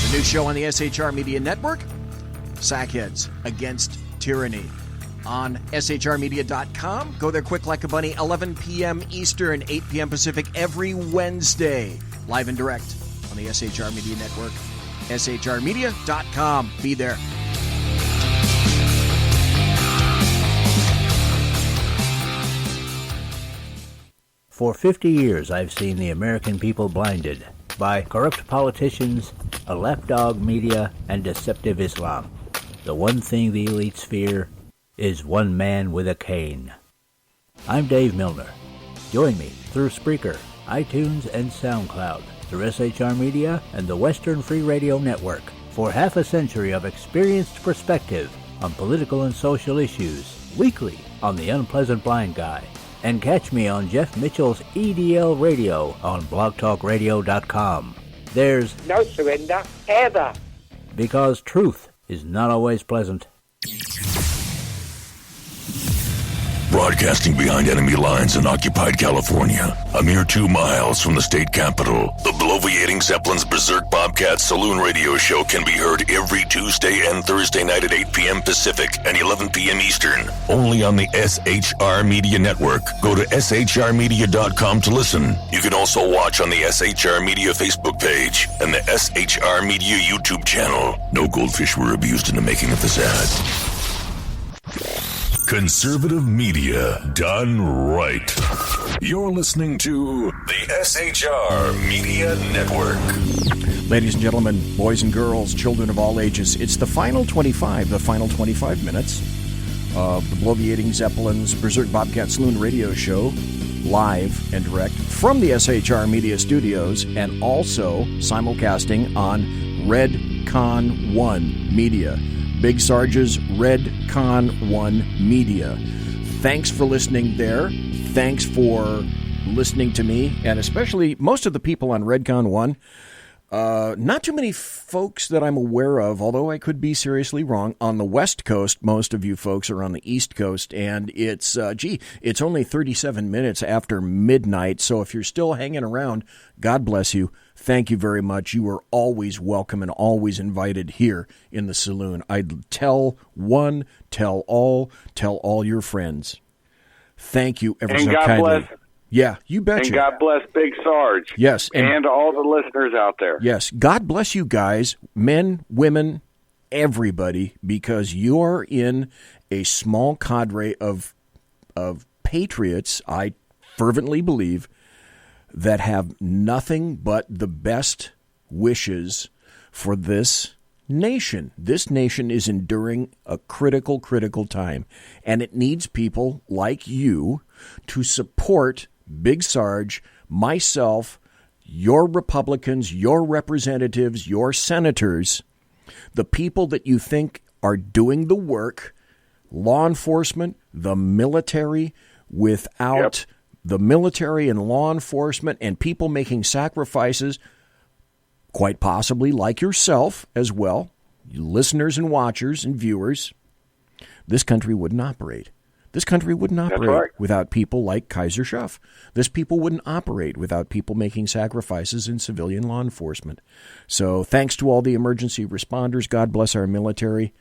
[SPEAKER 4] The new show on the SHR Media Network, Sackheads Against Tyranny. On shrmedia.com. Go there quick like a bunny, 11 p.m. Eastern, 8 p.m. Pacific every Wednesday. Live and direct on the SHR Media Network. shrmedia.com. Be there.
[SPEAKER 11] For 50 years, I've seen the American people blinded by corrupt politicians, a lapdog media, and deceptive Islam. The one thing the elites fear is one man with a cane. I'm Dave Milner. Join me through Spreaker, iTunes, and SoundCloud, through SHR Media and the Western Free Radio Network, for half a century of experienced perspective on political and social issues, weekly on The Unpleasant Blind Guy. And catch me on Jeff Mitchell's EDL Radio on blogtalkradio.com. There's
[SPEAKER 12] no surrender, ever.
[SPEAKER 11] Because truth is not always pleasant.
[SPEAKER 13] Broadcasting behind enemy lines in occupied California, a mere 2 miles from the state capitol, the bloviating Zeppelin's Berserk Bobcat Saloon radio show can be heard every Tuesday and Thursday night at 8 p.m. Pacific and 11 p.m. Eastern, only on the SHR Media Network. Go to shrmedia.com to listen. You can also watch on the SHR Media Facebook page and the SHR Media YouTube channel. No goldfish were abused in the making of this ad.
[SPEAKER 5] Conservative media done right. You're listening to the SHR Media Network.
[SPEAKER 4] Ladies and gentlemen, boys and girls, children of all ages, it's the final 25 minutes of the bloviating Zeppelin's Berserk Bobcat Saloon radio show, live and direct from the SHR Media studios, and also simulcasting on Redcon 1 Media. Big Sarge's Redcon 1 Media. Thanks for listening there. Thanks for listening to me, and especially most of the people on Redcon 1 Not too many folks that I'm aware of, although I could be seriously wrong. On the West Coast, most of you folks are on the East Coast, and it's only 37 minutes after midnight, so if you're still hanging around, God bless you. Thank you very much. You are always welcome and always invited here in the saloon. I'd tell one, tell all your friends. Thank you ever so kindly.
[SPEAKER 14] Bless.
[SPEAKER 4] Yeah, you betcha.
[SPEAKER 14] And God bless Big Sarge.
[SPEAKER 4] Yes.
[SPEAKER 14] And all the listeners out there.
[SPEAKER 4] Yes. God bless you guys, men, women, everybody, because you are in a small cadre of patriots, I fervently believe, that have nothing but the best wishes for this nation. This nation is enduring a critical time, and it needs people like you to support Big Sarge, myself, your Republicans, your representatives, your senators, the people that you think are doing the work, law enforcement, the military. Without the military and law enforcement and people making sacrifices, quite possibly like yourself as well, you listeners and watchers and viewers, this country wouldn't operate. This country wouldn't operate without people like Kaiser Shuff. This people wouldn't operate without people making sacrifices in civilian law enforcement. So thanks to all the emergency responders. God bless our military.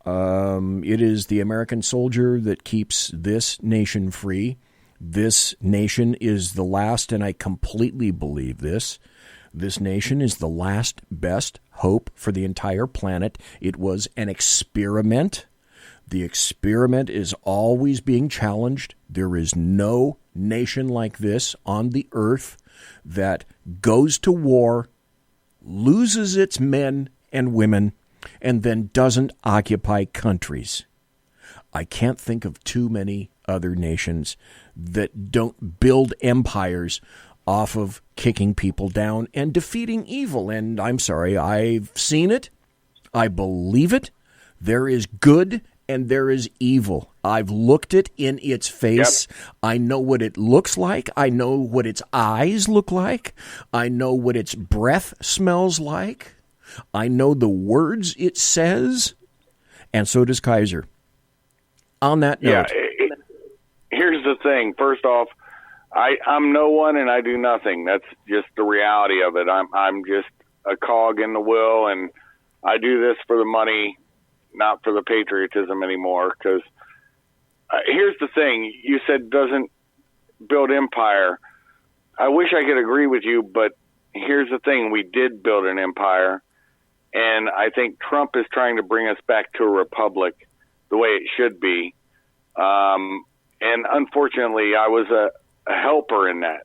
[SPEAKER 4] It is the American soldier that keeps this nation free. This nation is the last, and I completely believe this nation is the last best hope for the entire planet. It was an experiment. The experiment is always being challenged. There is no nation like this on the earth that goes to war, loses its men and women, and then doesn't occupy countries. I can't think of too many other nations that don't build empires off of kicking people down and defeating evil. And I'm sorry, I've seen it. I believe it. There is good and there is evil. I've looked it in its face. Yep. I know what it looks like. I know what its eyes look like. I know what its breath smells like. I know the words it says. And so does Kaiser. On that note.
[SPEAKER 14] Here's the thing. First off, I'm no one and I do nothing. That's just the reality of it. I'm just a cog in the wheel, and I do this for the money, not for the patriotism anymore. Because here's the thing. You said doesn't build empire. I wish I could agree with you, but here's the thing. We did build an empire, and I think Trump is trying to bring us back to a republic the way it should be. And unfortunately, I was a helper in that,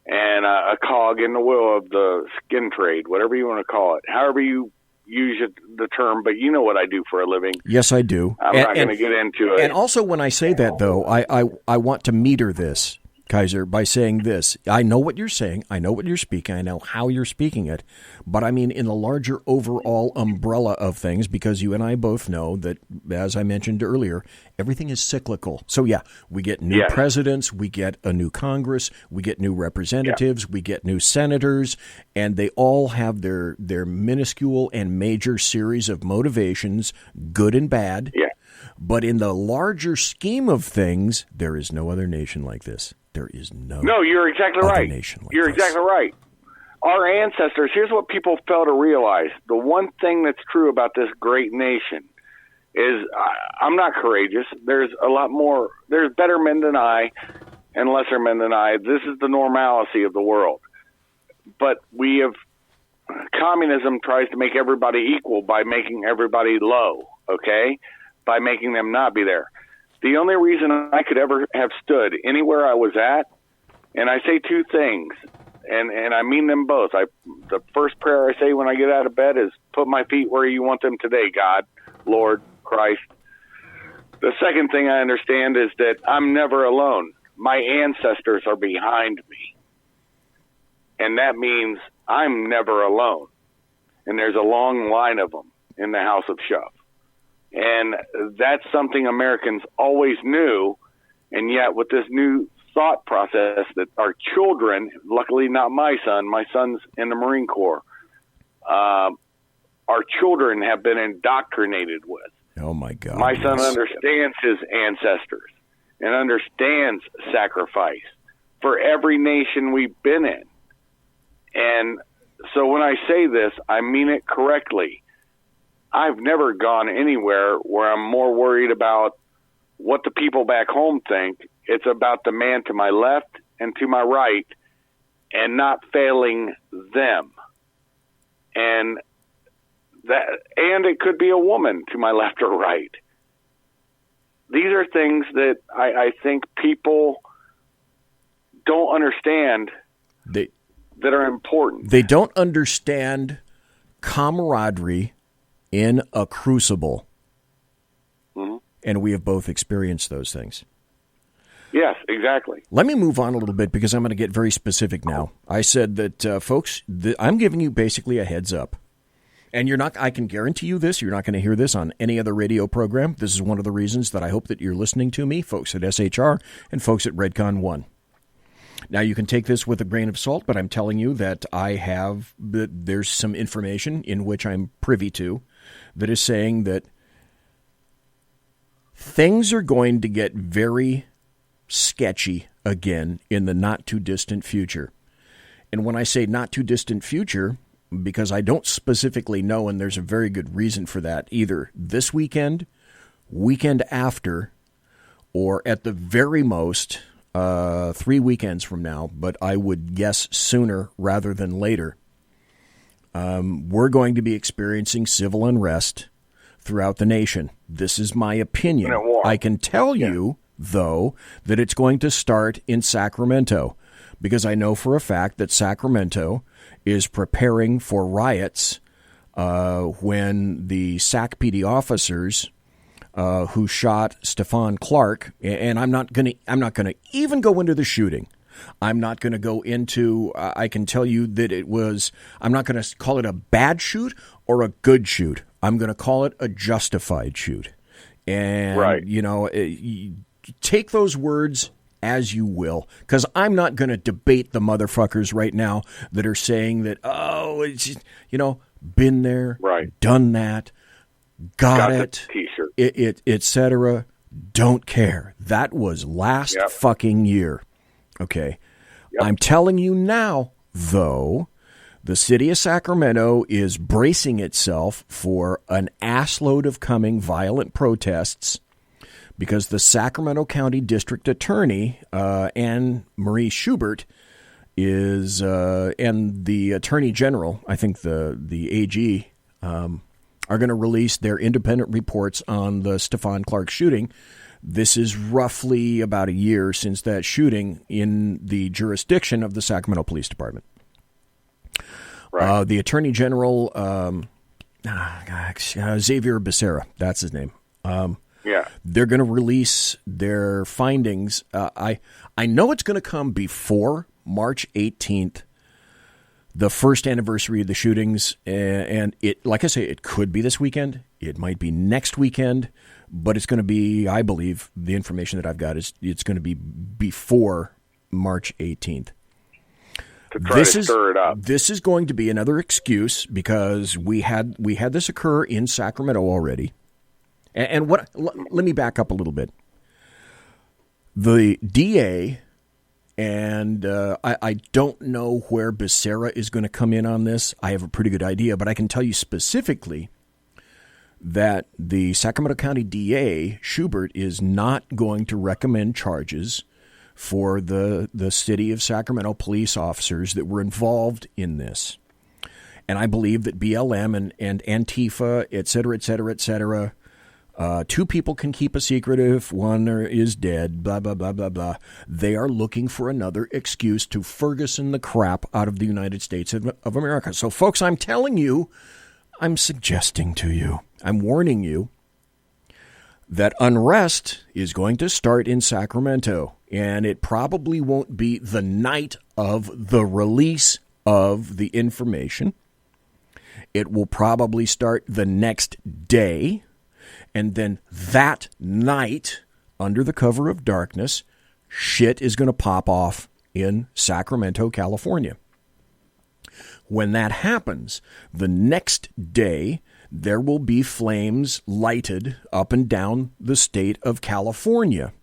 [SPEAKER 14] and a cog in the wheel of the skin trade, whatever you want to call it, however you use the term, but you know what I do for a living.
[SPEAKER 4] Yes, I do.
[SPEAKER 14] I'm not going to get into it.
[SPEAKER 4] And also when I say that, though, I want to meter this, Kaiser, by saying this. I know what you're saying. I know what you're speaking. I know how you're speaking it. But I mean in the larger overall umbrella of things, because you and I both know that, as I mentioned earlier, everything is cyclical. So, yeah, we get new presidents, we get a new Congress, we get new representatives, we get new senators, and they all have their minuscule and major series of motivations, good and bad.
[SPEAKER 14] Yeah.
[SPEAKER 4] But in the larger scheme of things, there is no other nation like this. There is no.
[SPEAKER 14] No, you're exactly right.
[SPEAKER 4] Nation like
[SPEAKER 14] you're
[SPEAKER 4] this.
[SPEAKER 14] exactly right. Our ancestors, here's what people fail to realize. The one thing that's true about this great nation is I'm not courageous. There's a lot more. There's better men than I and lesser men than I. This is the normalcy of the world. But communism tries to make everybody equal by making everybody low, okay? By making them not be there. The only reason I could ever have stood anywhere I was at, and I say two things, and I mean them both. The first prayer I say when I get out of bed is, put my feet where you want them today, God, Lord, Christ. The second thing I understand is that I'm never alone. My ancestors are behind me. And that means I'm never alone. And there's a long line of them in the House of Shuff. And that's something Americans always knew, and yet with this new thought process that our children, luckily not my son's in the Marine Corps, our children have been indoctrinated with.
[SPEAKER 4] Oh, my God.
[SPEAKER 14] My son understands his ancestors and understands sacrifice for every nation we've been in. And so when I say this, I mean it correctly. I've never gone anywhere where I'm more worried about what the people back home think. It's about the man to my left and to my right and not failing them. And it could be a woman to my left or right. These are things that I think people don't understand that are important.
[SPEAKER 4] They don't understand camaraderie in a crucible.
[SPEAKER 14] Mm-hmm.
[SPEAKER 4] And we have both experienced those things.
[SPEAKER 14] Yes, exactly.
[SPEAKER 4] Let me move on a little bit because I'm going to get very specific now. I said that, folks, I'm giving you basically a heads up. And you're not, I can guarantee you this, you're not going to hear this on any other radio program. This is one of the reasons that I hope that you're listening to me, folks at SHR and folks at Redcon 1. Now, you can take this with a grain of salt, but I'm telling you that there's some information in which I'm privy to that is saying that things are going to get very sketchy again in the not-too-distant future. And when I say not-too-distant future, because I don't specifically know, and there's a very good reason for that, either this weekend, weekend after, or at the very most 3 weekends from now, but I would guess sooner rather than later, we're going to be experiencing civil unrest throughout the nation. This is my opinion. I can tell you, though, that it's going to start in Sacramento, because I know for a fact that Sacramento is preparing for riots when the Sac PD officers who shot Stephon Clark, and I'm not going to even go into the shooting. I'm not going to go into. I can tell you that I'm not going to call it a bad shoot or a good shoot. I'm going to call it a justified shoot. And take those words as you will, because I'm not going to debate the motherfuckers right now that are saying that, it's just, been there, done that, got it,
[SPEAKER 14] T-shirt,
[SPEAKER 4] it etc. Don't care. That was last fucking year. Okay. Yep. I'm telling you now, though, the city of Sacramento is bracing itself for an assload of coming violent protests, because the Sacramento County District Attorney, Anne Marie Schubert, is, and the Attorney General, I think the AG, are going to release their independent reports on the Stephon Clark shooting. This is roughly about a year since that shooting in the jurisdiction of the Sacramento Police Department. The Attorney General, Xavier Becerra, that's his name. They're going to release their findings. I know it's going to come before March 18th, the first anniversary of the shootings. And it, like I say, it could be this weekend. It might be next weekend. But it's going to be, I believe, the information that I've got is it's going to be before March 18th.
[SPEAKER 14] To try to stir it up.
[SPEAKER 4] This is going to be another excuse, because we had this occur in Sacramento already. And let me back up a little bit. The DA, and I don't know where Becerra is going to come in on this. I have a pretty good idea, but I can tell you specifically that the Sacramento County DA, Schubert, is not going to recommend charges for the city of Sacramento police officers that were involved in this. And I believe that BLM and Antifa, et cetera, et cetera, et cetera, 2 people can keep a secret if one is dead, blah, blah, blah, blah, blah. They are looking for another excuse to Ferguson the crap out of the United States of America. So, folks, I'm telling you, I'm suggesting to you, I'm warning you that unrest is going to start in Sacramento, and it probably won't be the night of the release of the information. It will probably start the next day. And then that night, under the cover of darkness, shit is going to pop off in Sacramento, California. When that happens, the next day, there will be flames lighted up and down the state of California.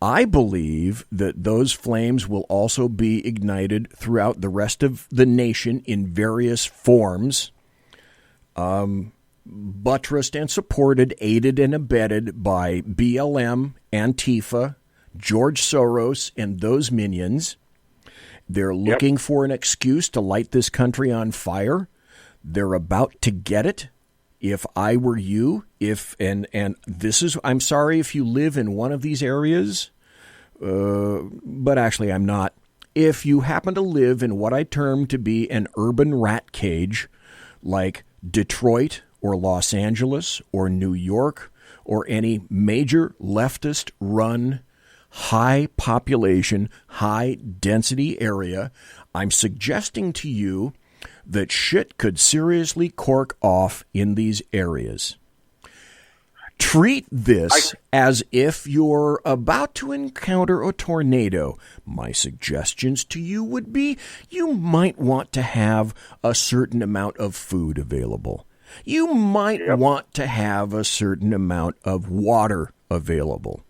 [SPEAKER 4] I believe that those flames will also be ignited throughout the rest of the nation in various forms, buttressed and supported, aided and abetted by BLM, Antifa, George Soros, and those minions. They're looking for an excuse to light this country on fire. They're about to get it. If I were you, and this is, I'm sorry if you live in one of these areas, but actually I'm not. If you happen to live in what I term to be an urban rat cage, like Detroit or Los Angeles or New York or any major leftist-run high population, high density area, I'm suggesting to you that shit could seriously cork off in these areas. Treat this as if you're about to encounter a tornado. My suggestions to you would be you might want to have a certain amount of food available. You might want to have a certain amount of water available.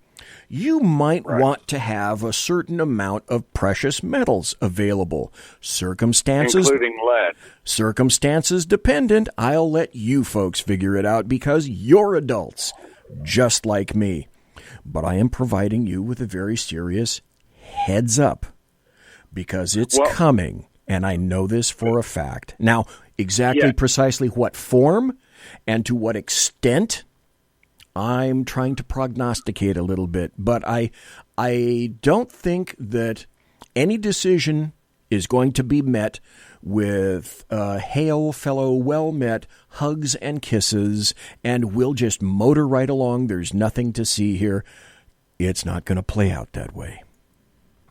[SPEAKER 4] You might want to have a certain amount of precious metals available. Circumstances,
[SPEAKER 14] including lead.
[SPEAKER 4] Circumstances dependent. I'll let you folks figure it out because you're adults, just like me. But I am providing you with a very serious heads up because it's coming, and I know this for a fact. Now, exactly precisely what form and to what extent, I'm trying to prognosticate a little bit, but I don't think that any decision is going to be met with hail fellow well met hugs and kisses, and we'll just motor right along. There's nothing to see here. It's not going to play out that way.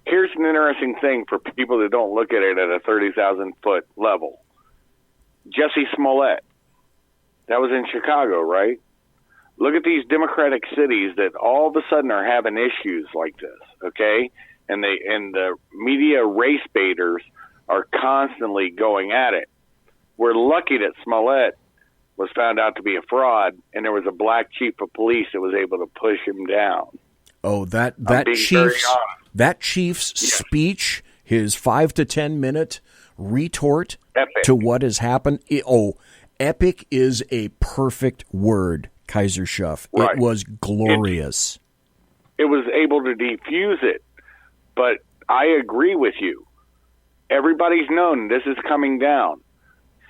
[SPEAKER 14] Here's an interesting thing for people that don't look at it at a 30,000-foot level. Jesse Smollett, that was in Chicago, right? Look at these democratic cities that all of a sudden are having issues like this, okay? And the media race baiters are constantly going at it. We're lucky that Smollett was found out to be a fraud, and there was a black chief of police that was able to push him down.
[SPEAKER 4] Oh, that chief's speech, his 5 to 10 minute retort to what has happened. Epic is a perfect word. Kaiser Shuff. Right. It was glorious.
[SPEAKER 14] It was able to defuse it, but I agree with you. Everybody's known this is coming down.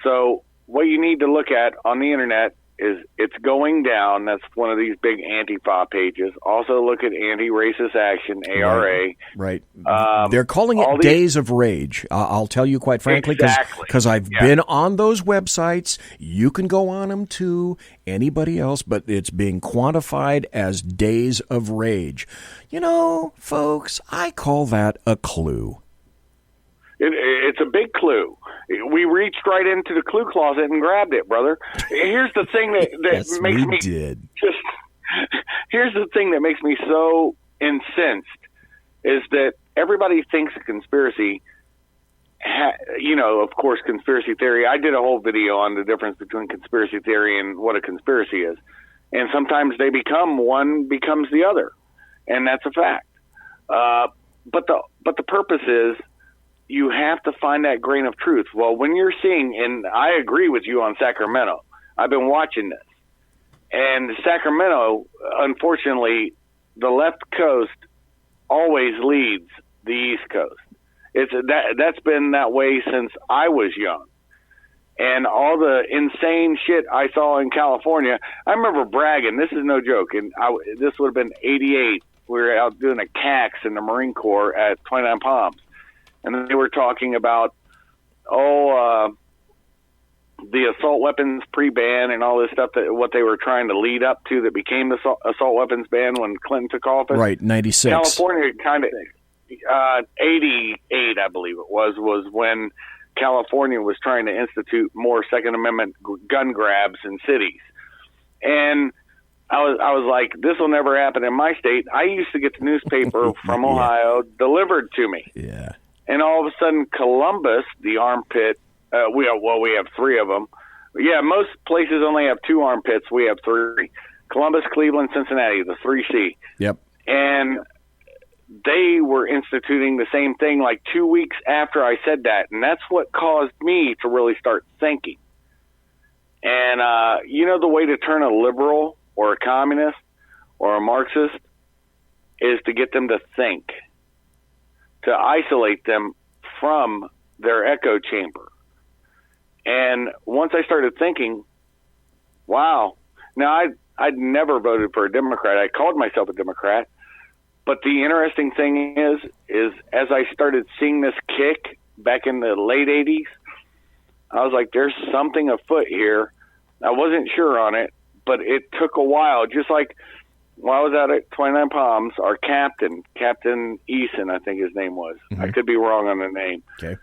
[SPEAKER 14] So what you need to look at on the internet is it's going down. That's one of these big Antifa pages. Also look at Anti-Racist Action, ARA.
[SPEAKER 4] Right. They're calling it Days of Rage. I'll tell you quite frankly, because I've been on those websites. You can go on them too, anybody else, but it's being quantified as Days of Rage. You know, folks, I call that a clue.
[SPEAKER 14] It's a big clue. We reached right into the clue closet and grabbed it, brother. Here's the thing that
[SPEAKER 4] yes,
[SPEAKER 14] makes me
[SPEAKER 4] did.
[SPEAKER 14] Here's the thing that makes me so incensed is that everybody thinks a conspiracy. Of course, conspiracy theory. I did a whole video on the difference between conspiracy theory and what a conspiracy is, and sometimes they one becomes the other, and that's a fact. But the purpose is, you have to find that grain of truth. Well, when you're seeing, and I agree with you on Sacramento, I've been watching this. And Sacramento, unfortunately, the left coast always leads the East Coast. That's been that way since I was young. And all the insane shit I saw in California, I remember bragging, this is no joke, and this would have been 88. We were out doing a CAX in the Marine Corps at 29 Palms. And they were talking about, the assault weapons pre-ban and all this stuff, what they were trying to lead up to that became the assault weapons ban when Clinton took office.
[SPEAKER 4] Right, 96.
[SPEAKER 14] California kind of, 88, I believe it was when California was trying to institute more Second Amendment gun grabs in cities. And I was like, this will never happen in my state. I used to get the newspaper from Ohio delivered to me.
[SPEAKER 4] Yeah.
[SPEAKER 14] And all of a sudden, Columbus, the armpit, we have 3 of them. Yeah, most places only have 2 armpits. We have 3. Columbus, Cleveland, Cincinnati, the 3C.
[SPEAKER 4] Yep.
[SPEAKER 14] And they were instituting the same thing like 2 weeks after I said that. And that's what caused me to really start thinking. And, the way to turn a liberal or a communist or a Marxist is to get them to think, to isolate them from their echo chamber. And once I started thinking, wow, now I'd never voted for a Democrat. I called myself a Democrat. But the interesting thing is as I started seeing this kick back in the late 80s, I was like, there's something afoot here. I wasn't sure on it, but it took a while. Just like when I was out at 29 Palms, our Captain Eason, I think his name was. Mm-hmm. I could be wrong on the name.
[SPEAKER 4] Okay.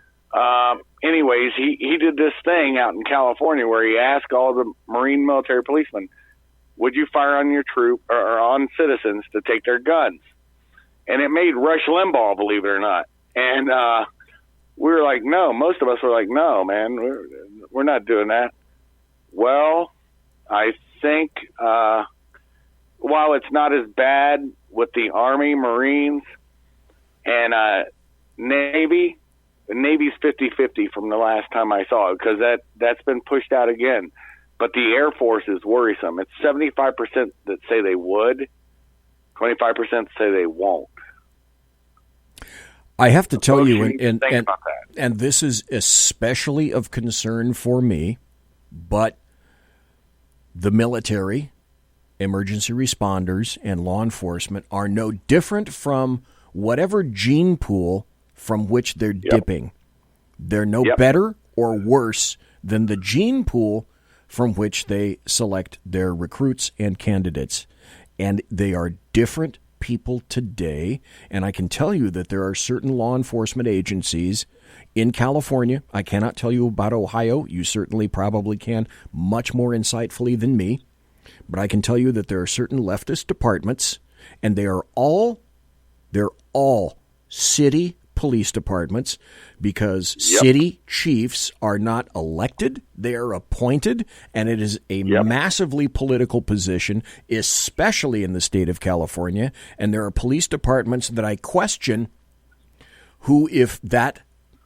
[SPEAKER 14] Anyways, he did this thing out in California where he asked all the Marine military policemen, would you fire on your troop or on citizens to take their guns? And it made Rush Limbaugh, believe it or not. And we were like, no. Most of us were like, no, man, we're not doing that. Well, I think while it's not as bad with the Army, Marines, and Navy, the Navy's 50-50 from the last time I saw it, because that's been pushed out again. But the Air Force is worrisome. It's 75% that say they would, 25% say they won't.
[SPEAKER 4] I have to tell you, and this is especially of concern for me, but the military, emergency responders, and law enforcement are no different from whatever gene pool from which they're dipping. They're no better or worse than the gene pool from which they select their recruits and candidates. And they are different people today. And I can tell you that there are certain law enforcement agencies in California. I cannot tell you about Ohio. You certainly probably can, much more insightfully than me. But I can tell you that there are certain leftist departments, and they're all city police departments, because city chiefs are not elected, they are appointed, and it is a massively political position, especially in the state of California. And there are police departments that I question who, if that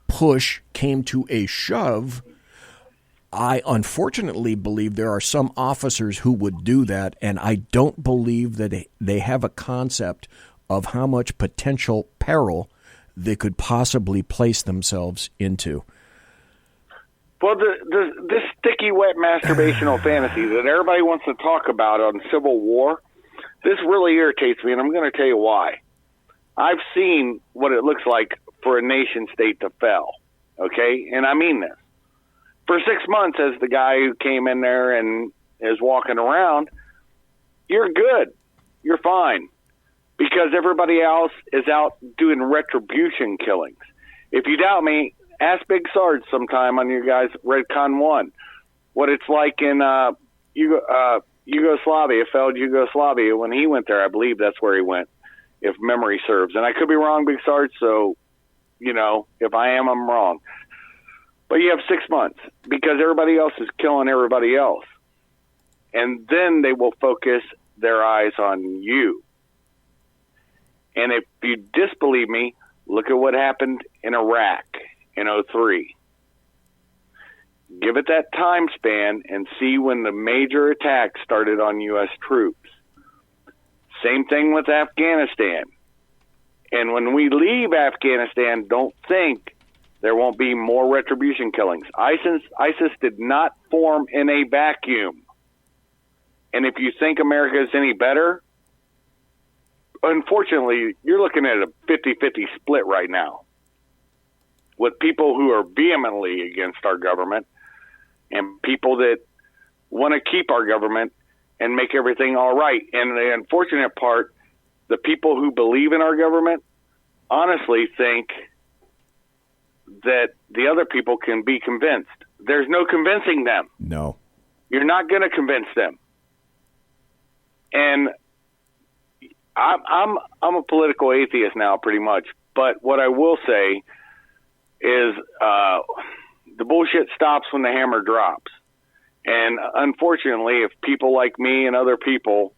[SPEAKER 4] push came to a shove, I unfortunately believe there are some officers who would do that, and I don't believe that they have a concept of how much potential peril they could possibly place themselves into.
[SPEAKER 14] Well, this sticky, wet masturbational fantasy that everybody wants to talk about on Civil War, this really irritates me, and I'm going to tell you why. I've seen what it looks like for a nation state to fail, okay? And I mean this. For 6 months, as the guy who came in there and is walking around, you're good. You're fine. Because everybody else is out doing retribution killings. If you doubt me, ask Big Sarge sometime on your guys' Redcon 1 what it's like in Yugoslavia, failed Yugoslavia. When he went there, I believe that's where he went, if memory serves. And I could be wrong, Big Sarge, so, if I am, I'm wrong. But you have 6 months because everybody else is killing everybody else. And then they will focus their eyes on you. And if you disbelieve me, look at what happened in Iraq in 2003. Give it that time span and see when the major attacks started on U.S. troops. Same thing with Afghanistan. And when we leave Afghanistan, don't think there won't be more retribution killings. ISIS did not form in a vacuum. And if you think America is any better, unfortunately, you're looking at a 50-50 split right now with people who are vehemently against our government and people that want to keep our government and make everything all right. And the unfortunate part, the people who believe in our government honestly think that the other people can be convinced. There's no convincing them.
[SPEAKER 4] No.
[SPEAKER 14] You're not going to convince them. And I'm a political atheist now, pretty much. But what I will say, is the bullshit stops when the hammer drops. And unfortunately, if people like me and other people,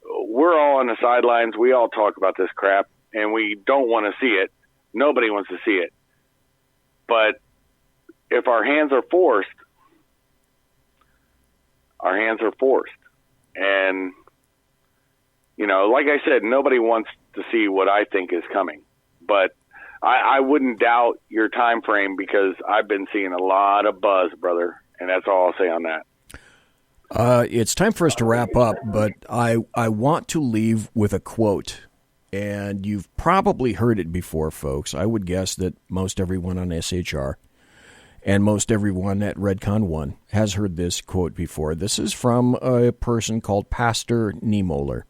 [SPEAKER 14] we're all on the sidelines, we all talk about this crap, and we don't want to see it. Nobody wants to see it. But if our hands are forced, our hands are forced. And, you know, like I said, nobody wants to see what I think is coming. But I wouldn't doubt your time frame, because I've been seeing a lot of buzz, brother. And that's all I'll say on that.
[SPEAKER 4] It's time for us to wrap up, but I want to leave with a quote. And you've probably heard it before, folks. I would guess that most everyone on SHR and most everyone at Redcon 1 has heard this quote before. This is from a person called Pastor Niemöller.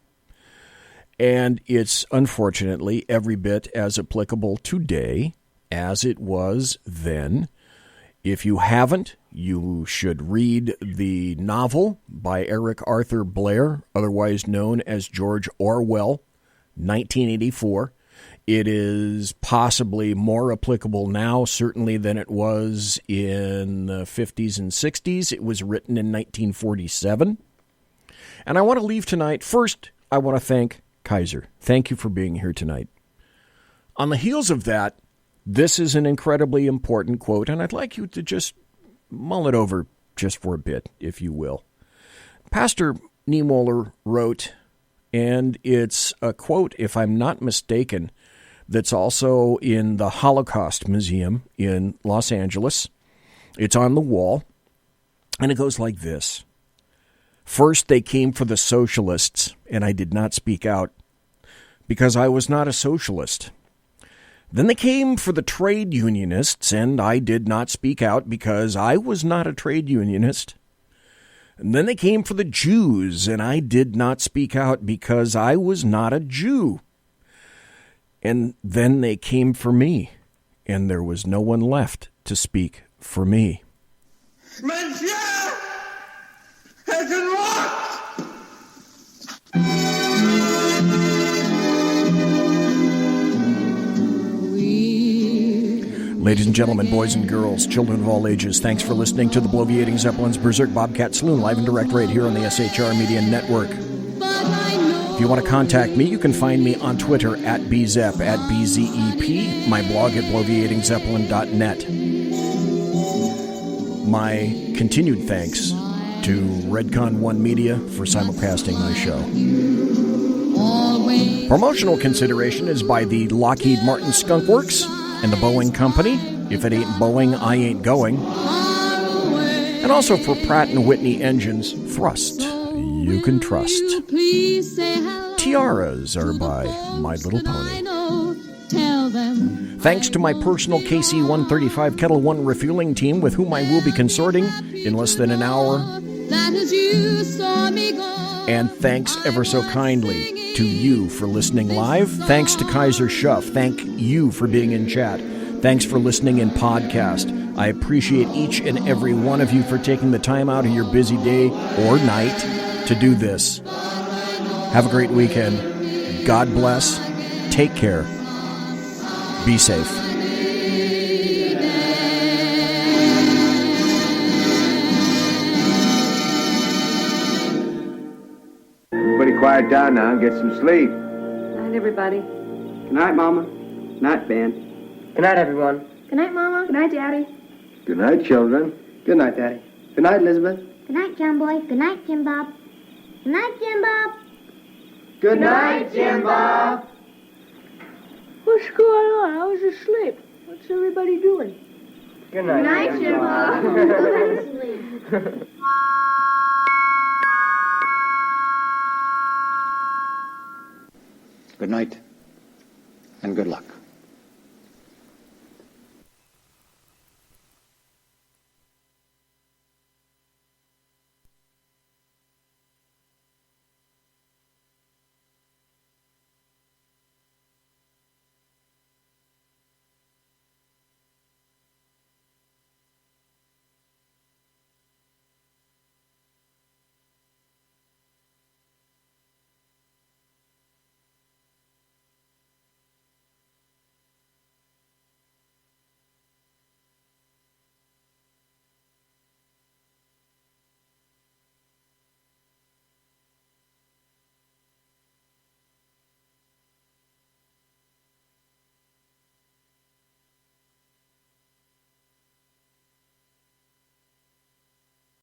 [SPEAKER 4] And it's unfortunately every bit as applicable today as it was then. If you haven't, you should read the novel by Eric Arthur Blair, otherwise known as George Orwell, 1984. It is possibly more applicable now, certainly, than it was in the 50s and 60s. It was written in 1947. And I want to leave tonight. First, I want to thank Kaiser. Thank you for being here tonight. On the heels of that, this is an incredibly important quote, and I'd like you to just mull it over just for a bit, if you will. Pastor Niemöller wrote, and it's a quote, if I'm not mistaken, that's also in the Holocaust Museum in Los Angeles. It's on the wall, and it goes like this. First, they came for the socialists, and I did not speak out because I was not a socialist. Then they came for the trade unionists, and I did not speak out because I was not a trade unionist. And then they came for the Jews, and I did not speak out because I was not a Jew. And then they came for me, and there was no one left to speak for me. Ladies and gentlemen, boys and girls, children of all ages, thanks for listening to the Bloviating Zeppelin's Berserk Bobcat Saloon, live and direct right here on the SHR Media Network. If you want to contact me, you can find me on Twitter at BZEP, at BZEP, my blog at bloviatingzeppelin.net. My continued thanks to Redcon 1 Media for simulcasting my show. Promotional consideration is by the Lockheed Martin Skunk Works and the Boeing Company. If it ain't Boeing, I ain't going. And also for Pratt & Whitney Engines, Thrust, you can trust. Tiaras are by My Little Pony. Thanks to my personal KC-135 Kettle 1 refueling team, with whom I will be consorting in less than an hour. And thanks ever so kindly to you for listening live. Thanks to Kaiser Shuff. Thank you for being in chat. Thanks for listening in podcast. I appreciate each and every one of you for taking the time out of your busy day or night to do this. Have a great weekend. God bless. Take care. Be safe.
[SPEAKER 17] Everybody quiet down now and get some sleep.
[SPEAKER 18] Night, everybody.
[SPEAKER 19] Good night, Mama. Good night, Ben.
[SPEAKER 18] Good night, everyone. Good night, Mama. Good night, Daddy.
[SPEAKER 17] Good night, children.
[SPEAKER 19] Good night, Daddy. Good night, Elizabeth.
[SPEAKER 20] Good night, John Boy. Good night, Jim Bob. Good night, Jim Bob.
[SPEAKER 19] Good night, Jim Bob.
[SPEAKER 18] What's going on? I was asleep. What's everybody doing?
[SPEAKER 19] Good night.
[SPEAKER 20] Good night, Jim Bob. Go to sleep.
[SPEAKER 21] Good night, and good luck.